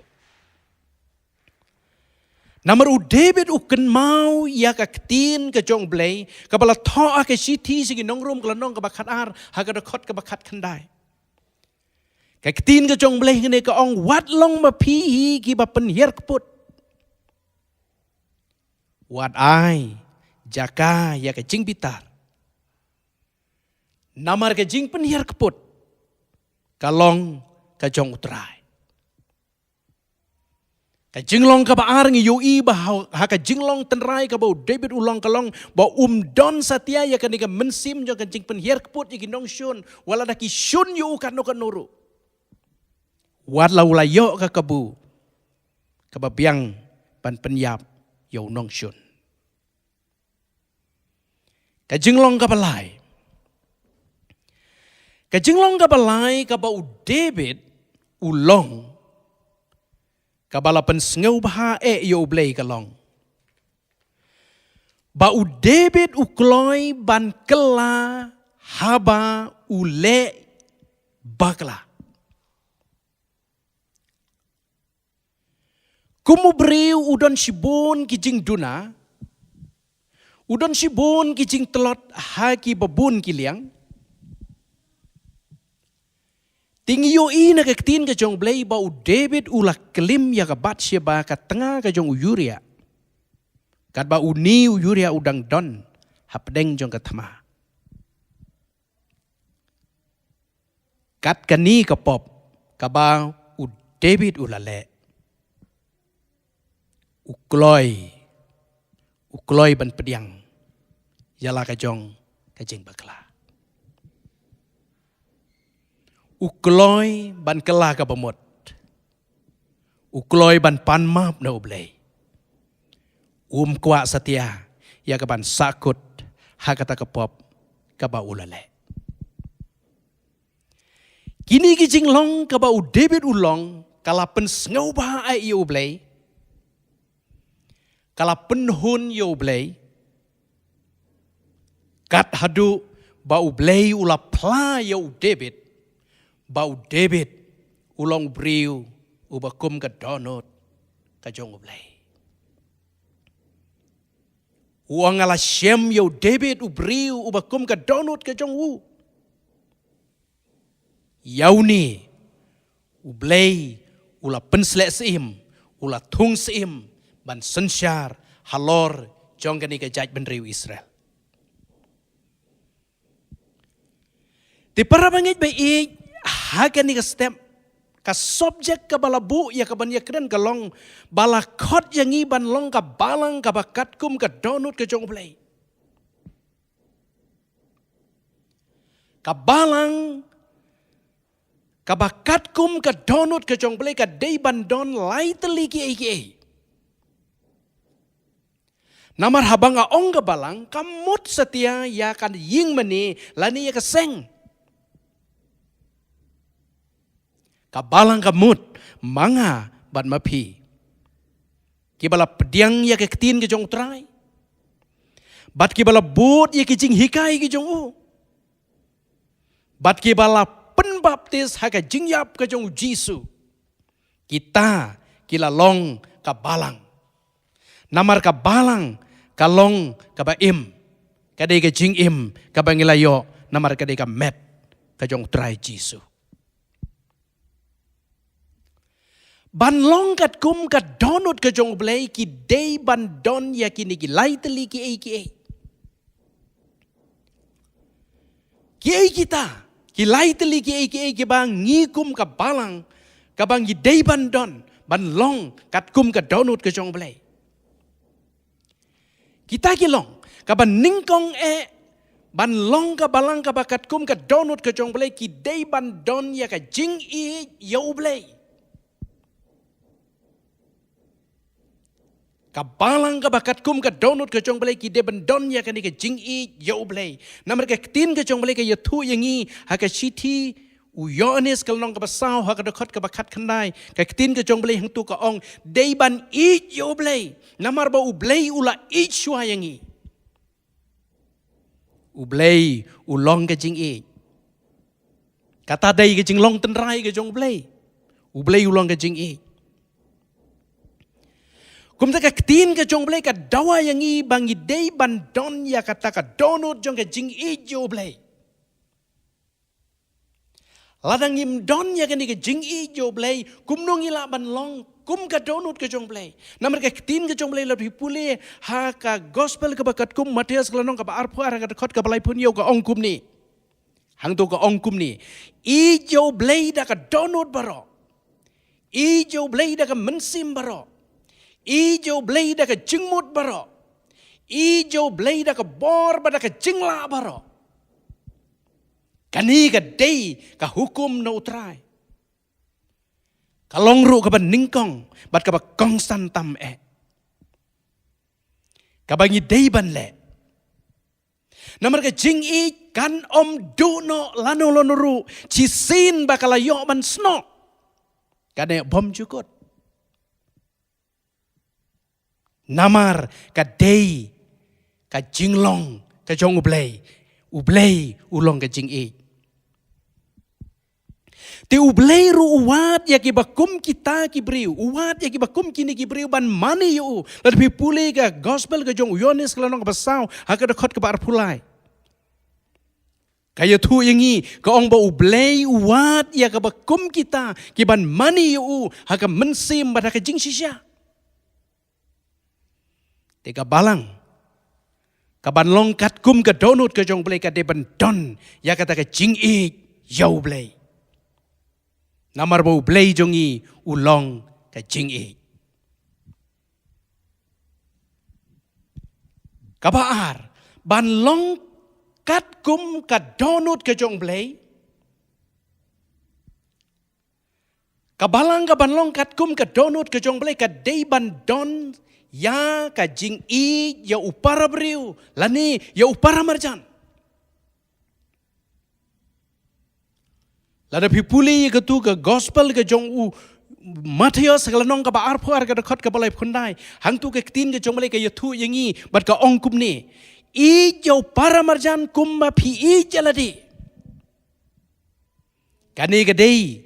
[SPEAKER 3] Namar u David ken mau ya ka ktin ke jong blai ka bala tho ke siti sigi nongrum kala nong ka bakat ar ha ka dekot ka bakat khandai. Ka ktin ke jong blai ngene ka ong wat long ma phi ki ba penhier keput. Wat ai jaka ya ka jing bitar. Namar ka jing penhier keput kalong kajong utrai. Kajinglong ka ba arang yoi ba ha kajinglong tenrai ka ba David ulang kalong ba don satya ya kanika mensim jong kajing penhiar keput ya ginong syun wala daki syun yu kano kanuru. Wat laula yo ka kabu kababiang pan penyap yo nong syun. Kajinglong ka balai. Kajinglong ka balai ka ba David ulong kabala pensengau baha yo blay kalong. Ba David ukloi ban kela haba ule bakla. Kumu beriu udon sibun kijing duna. Udon sibun kijing telot haki babun kiliang. Tinggi yo ina kektin ke jong blay bau David ulah kelim ya ke Batsheba ke tengah ke jong Uriah. Kat bau ni Uriah udang don hapdeng jong ke tama. Kat kani ke pop ke bau David ulah le. Ukloi ban pediang. Yala ke jong ke jeng bakla. Ukloi ban kela ka bamot. Ukloi ban pan map na ublay. Kwa satya ya ka ban sakut hakata ka pop ka ba ulale. Kini kijing long ka ba David ulong kala pensengau ba ai yo ublay. Kala penhun yo ublay. Kat hadu ba ublay ula pla yo David. Bau David ulong briu ubakum ke donut ke jong ublay. Uang ala shem yo David ubriu ubakum ke donut ke jong u. Yauni ublay ula penslek seim ula tung seim ban sensyar halor jong kani ke jaj benriu Israel. Di para bangit baik hakan ni ka step ka subjek ka balabu ya ka ban ya kren ka long balakot yang iban long ka balang ka bakat kum ka donut ka jong play. Ka balang ka bakat kum ka donut ka jong play ka day bandon lai teli ki aka. Namar habang ong ka balang kamut setia ya kan ying meni lani ya ka seng. Kabalang kamut manga bat mapi. Kibala pediang ya kektin ke jong trai. Bat kibala but ya kijing hikai ke jong u. Bat kibala penbaptis haka jingyap ke jong Jisu. Kita kila long kabalang. Namar kabalang kalong kaba im. Kadai ke jing im kaba ngilayo namar kadai ka met ke jong trai Jisu. Ban long kat kum kat donut ke jong blay ki day ban don ya kini ki lai teli ki ai. Ki ai kita ki lai teli ki ai ki bang ngikum ka balang ka bang ki day ban don ban long kat kum kat donut ke jong blay. Kita ki long ka ban ningkong ban long ka balang ka bakat kum kat donut ke jong blay ki day ban don ya ka jing i yo blay. Kabalang ka bakat kum ka donut ka jong balay ki de bandon ya ka ni ka jing i yo balay. Namar ka tin ka jong balay ka yatu yangi ha ka shiti u yones ka long ka basaw ha ka dokot ka bakat kanday ka tin ka jong balay hang tu ka ong de ban i yo balay. Namar ba u balay ula i shwa yangi. U balay u long ka jing i. Kata day ka jing long tenrai ka jong balay. U balay u long ka jing i. Kumta ka ktin ka jong blay ka dawa yang i bangi day bandon ya kata ka donut jong ka jing i jo blay. Ladang im don ya ka ni ka jing i jo blay kumnong ila ban long kum ka donut ka jong blay. Namar ka ktin ka jong blay labi pule ha ka gospel ka bakat kum Matias kalanong ka ba arpo ara ka kot ka balay punyo ka ong kum ni. hang tu ka ong kum ni I jo blei da ka donut baro I jo blei da ka mensim baro I jo blei da ka jingmut baro I jo blei da ka bor ba da ka jingla baro kani ka dei ka hukum no utrai kalong ru ka ban ningkong bat ka ba kong san tam ka bangi dei ban le namar ka jing I kan om du no lano ru chi sin ba kala yo ban sno kane bom jukot namar ka dei ka jinglong ka jong ublei ulong ka jing I Te ublei ru uwat ya ki bakum kita ki briu uwat ya ki bakum kini ki briu ban mani yu lebih pulih ka gospel ka jong Yohanes kelanong ka basau haka dekot ka bar pulai kaya tu yangi ka ong ba ublei uwat ya ka bakum kita ki ban mani yu haka mensim pada ka jing sisya te ka balang ka ban long kat kum ka donut ka jong blei ka de ban don ya kata ka jing I yau blei namar bau blei jongi ulong ka jing I kabaar ban long kat kum ka donut ka jong blei kabalang ka ban long kat kum ka donut ka jong blei ka dei ban don ya ka jing I ya upara briu lani ya upara marjan Lada pipuli ke tu ke gospel ke jong u Matius kelanong ka baar puar ka dekot ka balai khundai hang tu ke tin ke jong balai ke yathu yangi bat ka ong kum ni I jau para marjan kum ma phi I jaladi kani ke dei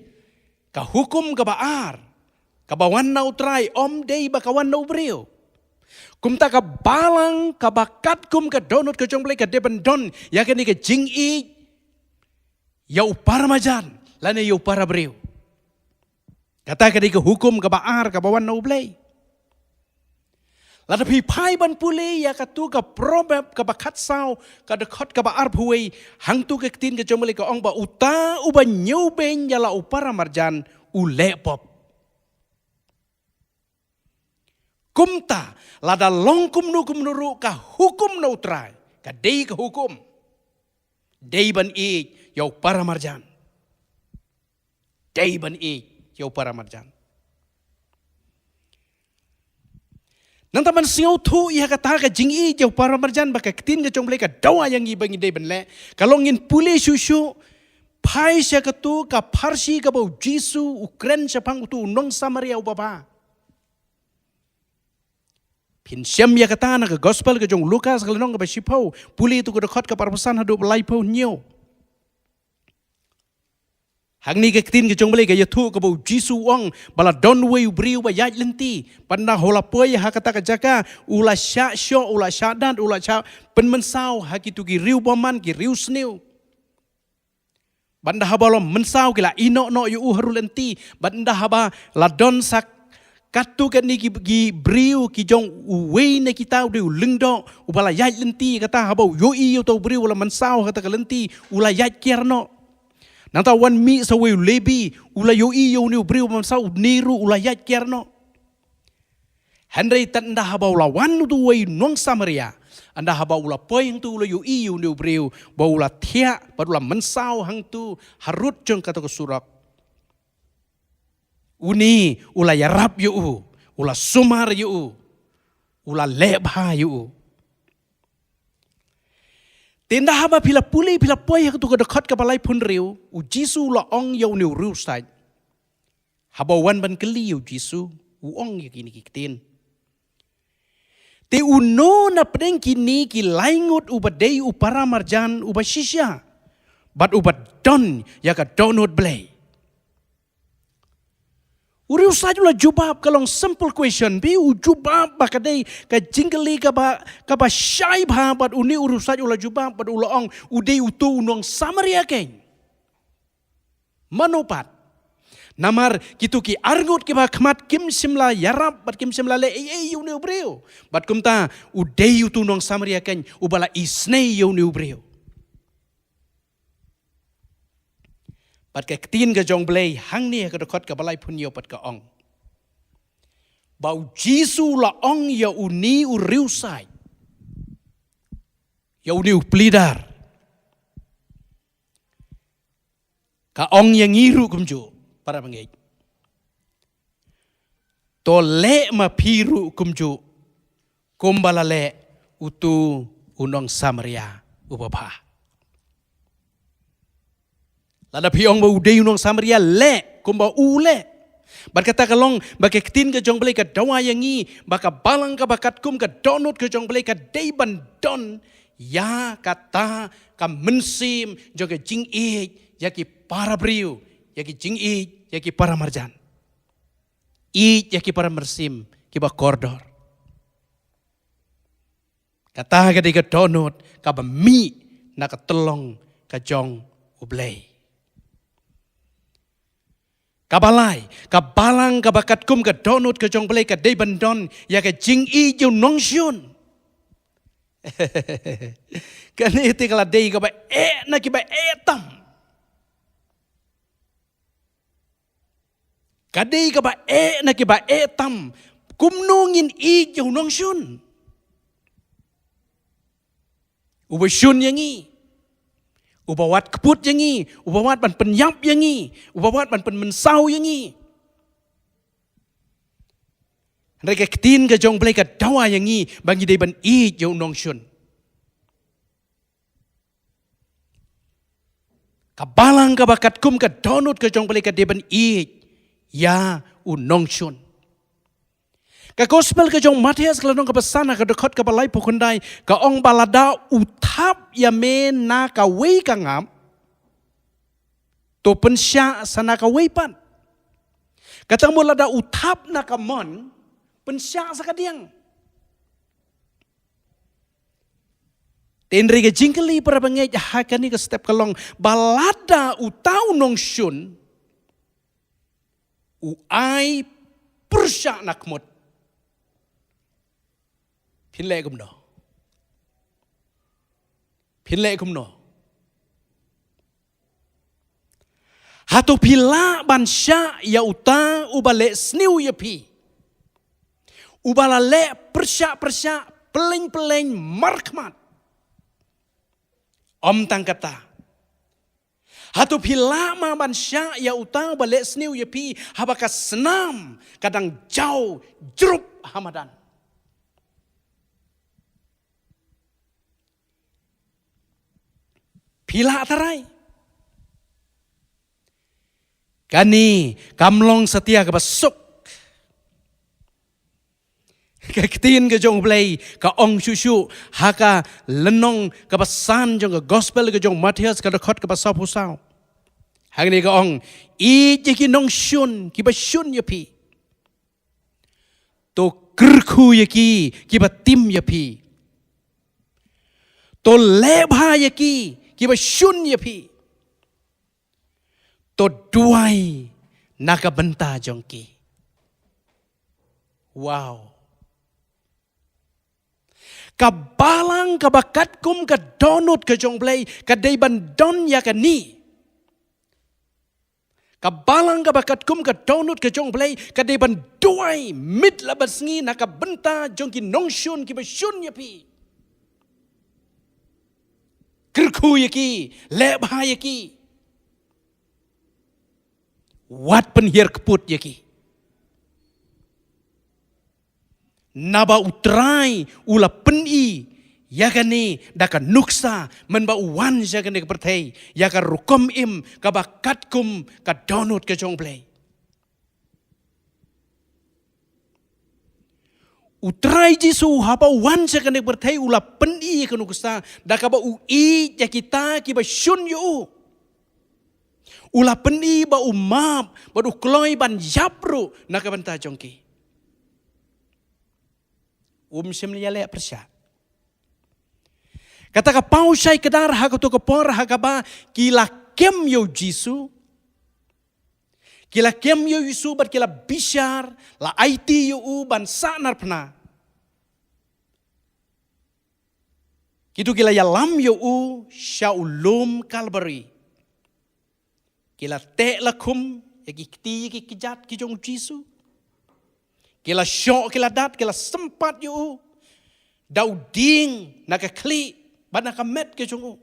[SPEAKER 3] ka hukum ka baar ka bawan na utrai om dei ba kawan na ubriu kum ta ka balang ka bakat kum ka donut ke jong balai ka deben don ya kani ke jing I Yau para majan, lane yau para briu. Kata ka di ke hukum ka baar ka bawan na ublei. Lada pi pai ban pulei ya ka tu ka probab ka bakat sao ka dekot ka baar puei hang tu ke tin ke jomeli ka ong ba uta uba nyau ben ya la upara marjan ule pop. Kumta lada long kum nuru ka hukum na utrai ka dei ka hukum. Dei ban I yau para marjan. Dei ban I yau para marjan. Nang taman siau tu ia kata ka jing I yau para marjan baka ketin ka jong blei ka dawa yang I bangi dei ban le. Kalongin pulih susu pai sia ka tu ka Parsi ka bau Jisu Ukren sapang tu nong Samaria ubaba. Pin siam ya kata na ka gospel ka jong Lukas kalanong ka basipau pulih tu ka dekot ka parpasan hadu belaipo nyo. Hang ni ke tin ke jong balai ke yathu ke bau Jisu ong bala don wei briu ba yaj lenti panda hola poi ha kata ka jaka ula sya syo ula syadat ula sya penmensau ha kitu ki riu boman ki riu sneu banda haba lo mensau ki la ino no yu haru lenti banda haba la don sak katu ke ni ki briu ki jong wei ne kita u lengdo ubala yaj lenti kata haba yo i to briu ula mensau kata ka lenti ula yaj kierno Nanta wan mi sa wei lebi ula yo I yo ni briu mam sa niru ula yat kierno. Henry tan anda haba ula wan tu wei nong Samaria. Anda haba ula poing tu ula yo I yo ni briu ba ula thia ba ula mensau hang tu harut jong kata ko surak. Uni ula yarap yo ula sumar yo ula lebha yo. Tenda haba pila puli pila poi tu ka dekat ka balai pun riu u Jisu la ong yau ni riu sai haba wan ban keli u Jisu u ong ya kini kitin te uno na pedeng kini ki laingut u badei u para marjan u basisya bat u badon ya ka donut blei Uriu saja lah jubab kalong simple question bi u jubab bakadai ka jingli ka ba syai ba bat uni uriu saja lah jubab bat ulaong udei utu unong Samaria ken manopat namar kitu ki arngut ki ba khmat kim simla yarab bat kim simla le uni ubriu bat kumta udei utu unong Samaria ken ubala isnei uni ubriu ปัดแกตีนกระจงเบลยหังเนี่ยกระคดกับอะไรพุนโยปัดกะองบ่าวจีซูละองยาอุนีอุริวไซยาอุนิวปลีดาร์กะองyang ngiru kumju para pengek to le ma piru kumju kumbala le utu unong Samaria upapa lada piong ba udai unong Samaria le kumba ule berkata kalong baketin ke jong belai ka dawa yangi baka balang ka bakat kum ka donut ke jong belai ka deiban don ya kata ka mensim jong ke jing yaki para briu yaki jing yaki para marjan yaki para mersim kiba kordor kata ka di ka donut ka bami na ka telong ka jong ublay kabalai kabalang kabakat kum ka donut ka jong belai ka dei bandon ya ka jing ju nong syun kan itu kala dei ka ba na ki ba tam kadei ka ba na ki ba tam kum nongin ju nong syun uba syun yangi ubawat keput yangi, ubawat ban penyap yangi, ubawat ban pen mensau yangi. Mereka ketin ke jong belai ke dawa yangi, bagi dia ban jauh nong syun. Kabalang ke bakat kum ke donut ke jong belai ke dia ban ya unong syun. Ka gospel ke jong Matius kalau nong ke pesana ke dekat ke balai pokondai ke ong balada utap ya men na ka wei ka ngam to pensya sana ka wei pan kata mulada utap na ka mon pensya sa kadiang tenri ke jingkeli para bangay hakani ke step kalong balada utau nong syun uai persya nakmut Pinlay kumno. Pinlay kumno. Hatu pila bansya ya uta ubale sniu ya pi. Ubalale persya peleng markmat. Om tangkata. Hatu pila ma bansya ya uta ubale sniu ya pi habaka senam kadang jauh jerup hamadan. Pila tarai. Kani kamlong setia ke besuk. Keketin ke jong belai ke ong susu haka lenong ke pesan jong ke gospel ke jong Matius ke dekat ke pasau pusau. Hari ni ke ong jeki nong syun ki syun ya pi. To kerku ya ki tim ya pi. To lebha ya kiba syun ya pi. To duai naka benta jongki. Wow. Kabalang kabakat kum ka donut ka jong blay ka deiban don ya ka ni. Kabalang kabakat kum ka donut ka jong blay ka deiban duai mit labas ngi naka benta jongki nong syun kiba syun ya pi. Kerku yaki, lebha yaki. Wat penhir keput yaki. Naba utrai ula peni yakani daka nuksa menba uwan yakani kepertai yaka rukom im kabakatkum ka donut ke jong play. Utrai jisu hapa wan sekane bertai ula peni kanu kusta dakaba ui ya kita kiba syun yu ula peni ba umap ba kloi ban yapru nakabanta jongki semlia le persya kata ka pausai kedar hakato ka por hakaba kila kem yo jisu kila kem yo Yesu bat kila bishar la IT yo ban sanar pna. Kitu kila ya lam yo shaulum Calvary. Kila te la kum yaki kti yaki kijat ki jong Jisu. Kila syok kila dat kila sempat yu. Dau ding naka kli bana kamet ke jong.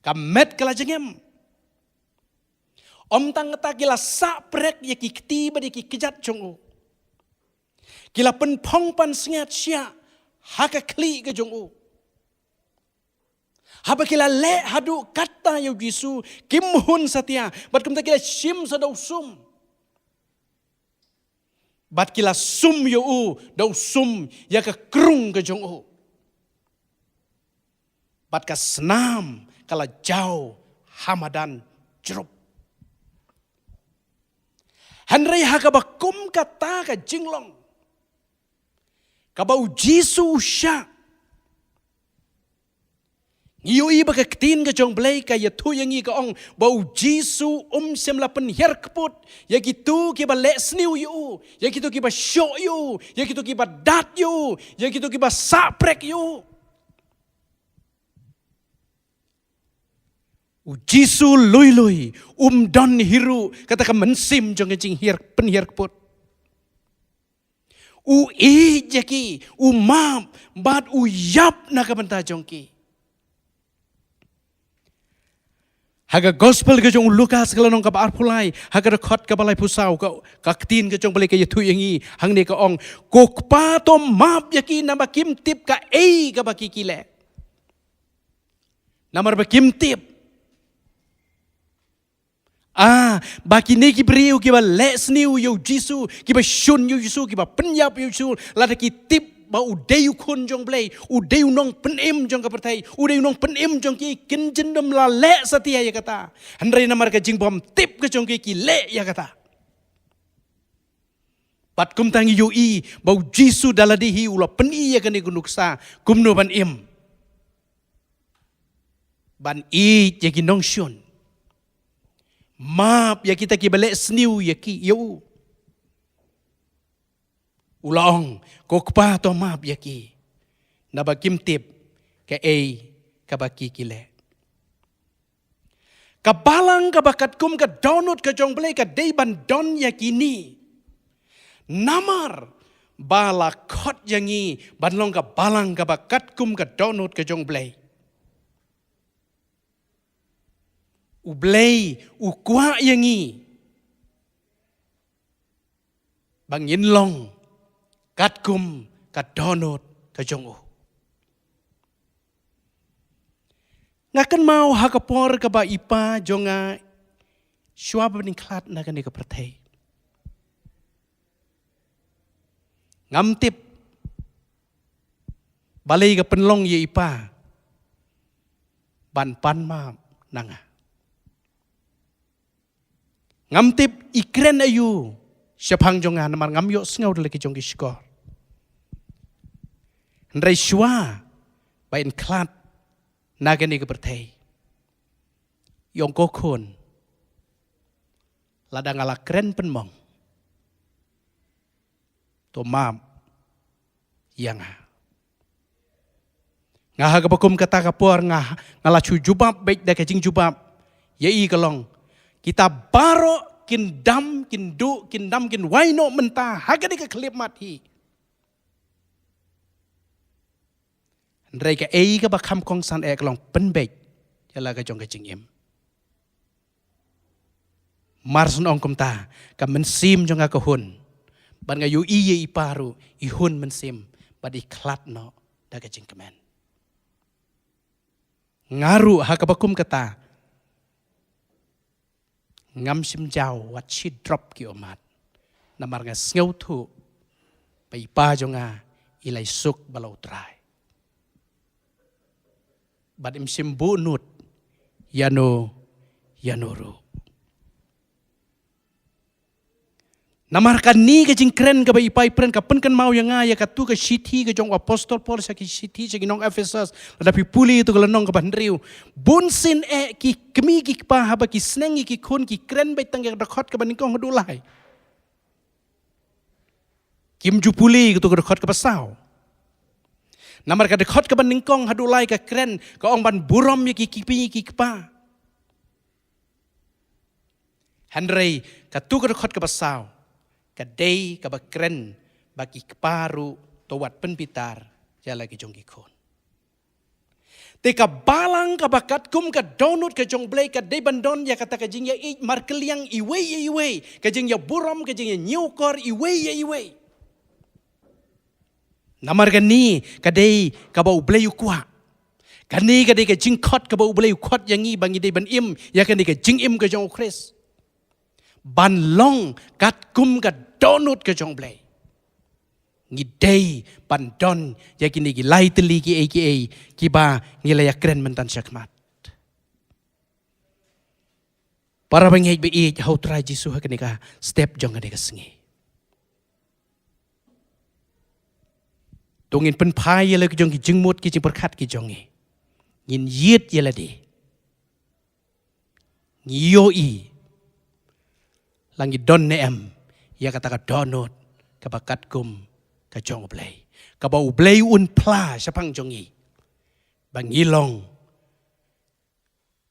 [SPEAKER 3] Kamet kila jengem. Om tang ta kila saprek yaki kti badi ki kijat jong. Kila pen pong pan sengat sya haka kli ke jong. Haba kila le hadu kata yu Jisu kimhun satia bat kumta kila shim sadau sum bat kila sum yu dau sum ya ka krung ke jong bat ka senam kala jauh hamadan jerup Henry haka bakum kata ka jinglong kabau Jisu sya Ngiyui baka ketin ka jong belay ka yatu yang i ka ong bau Jisu sem lapen her keput ya gitu kiba le sniu yu ya gitu kiba syok yu ya gitu kiba dat yu ya gitu kiba saprek yu Jisu lui don hiru kata ka mensim jong jing her pen her keput jaki map bat yap na ka benta jong ki Haga gospel ke jong Lukas kalau nong kabar pulai, haga rekod kabalai pusau ka ketin ke jong balai ke yatu yangi, hang ne ka ong kokpa to map yaki nama kim tip ka ka baki kile. Namar ba kim tip. Baki ne ki briu ki ba les niu yo Jisu, ki ba shun yo Jisu, ki ba penyap yo Jisu, lada ki tip ba udayu kun jong blay udayu nong penem jong kapertai udayu nong penem jong ki kin jendem la le satia ya kata handrai namar ka jing bom tip ke jong ki le ya kata pat kum tangi yu I bau Jisu daladihi ula peni ya kani gunuksa kumno ban im ban I ya ki nong shun map ya kita ki bale sniu ya ki yu Ulang kokpa to map yaki nabakim tip ke kabaki kile kabalang kabakat kum ka donut ka jong blay ka day ban don yakini namar bala khot yangi banlong ka balang kabakat kum ka donut ka jong blay ublay ukwa yangi bangin long kat kum kat donut ka jong ngakan mau hakapor ka ba ipa jonga syua bening klat na kan ka pertai ngamtip balai ka penlong ye ipa ban pan ma nanga ngamtip ikren ayu syapang jonga namar ngamyo sngau dele ki jong ki skor Ndrai syua bain klat nagani ke pertai yong kokon ladang ala keren penmong to mam yang ngah ka bakum kata kapor ngala chu jubab baik da kajing jubab yai kalong kita baro kindam kin waino mentah hagani ka klip mati Ndrai ka ka bakam kong san long penbek yala ka jong ka jingim marsun ong kumta ka mensim jong ka hun ban nga yu iye iparu ihun mensim bad iklat no da ka jing kemen ngaru ha ka bakum kata ngam sim jaw wat chi drop ki omat namar nga sngew thu pa ipa jonga ilai suk balau trai Bad im simbu nut yanoro. Namarkan ni ka jing kren ka ba ipai pren ka pen kan mau yang ya ka tu ka shithi ka jong apostol Paul sa ki shithi sa ginong Ephesus tapi puli itu ka lanong ka bandriu bunsin ki kemi ki pa haba ki sneng ki kun ki kren bai tang ka rakot ka baning kong hadulai kim jupuli ka tu ka rakot ka pasau Namar ka dekot ka ban ningkong hadulai ka kren ka ong ban burom ya ki kipi ki pa. Handrei katukar khot kabasau, kadei kabakren bagi keparu towat penpitar jala ki jong ikon. Te kabalang kabakat kum ka donut ka jong blay ka de bandon ya kata ka jing ya markeliang iwe ka jing ya buram ka jing ya nyukor iwe. Namar gani kadai ka bau blay ukwa. Kani kadai ka jing khot ka bau blay khot yang i bangi de ban im ya kani ka jing im ka jong kris. Ban long kat kum ka donut ka jong blay. Ngidei pandon ya kini gi lai teli ki aka ki ba ngilaya kren mentan syakmat. Para bangai be i hau trai Jisu ha kini ka step jong ka sengi. Tungin pen pai ya la ki jong ki jengmut ki jing berkat ki jong ni. Ngin yit ya la di. Ngiyo i. Langi don ne em ya kata ka donut ka bakat kum ka jong blay. Ka bau blay un pla sapang jongi. Bang ngilong.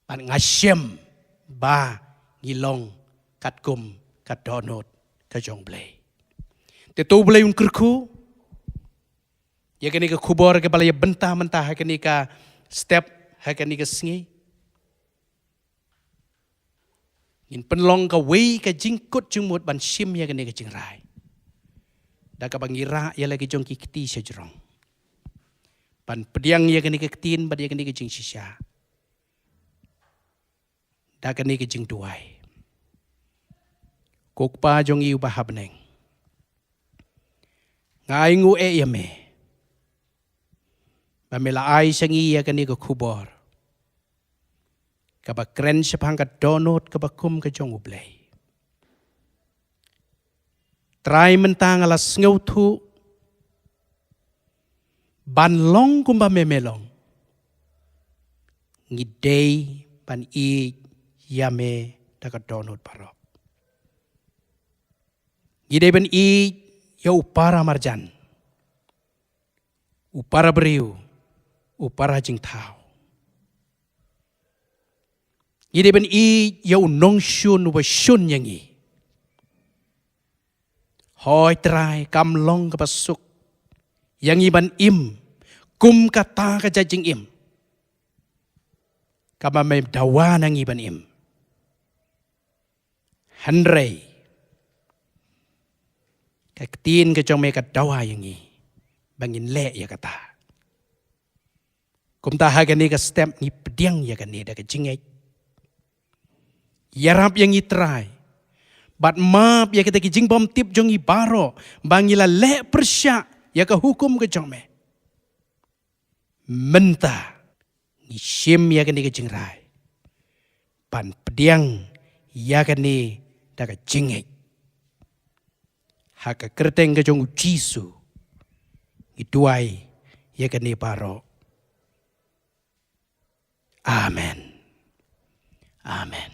[SPEAKER 3] Ban ngasyem ba ngilong kat kum kat donut ka jong blay. Te tu blay un kerku. Ya kani ka kubor ka balaya bentah mentah ha kani ka step ha kani ka sengi. Ngin penlong ka wei ka jingkut jengmut ban sim ya kani ka jingrai. Da ka bangira ya lagi jong kiti sejrong. Pan pediang ya kani ketin bad ya kani jing sisya. Da kani jing duai. Kokpa jong iu bahabneng. Ngaingu ya me. Pamela ai sangi ya kani kubor. Ka bakren sepang ka donut ka bakum ka jong ublay. Try mentang alas ngau tu ban long kumba memelong ngidei ban i yame daga donut parok ngidei ban i ya upara marjan upara beriu upara jing tau ngidei ban i ya unong shun wa shun yangi hoi trai kam long ka pasuk yang iban im kum kata ka jajing im kama may dawa nang iban im hanrei kaktin ka jong may kadawa yang i bangin le ya kata kum taha gani ka step ni pediang ya gani da ka jingay yarap yang i trai bat map ya kita kijing bom tip jong ibaro bangila le persya ya ka hukum ke jong me menta ni sim ya kani ke jing rai pan pediang ya kani da ka jingek ha ka kerteng ke jong Jisu ituai ya kani baro amen amen.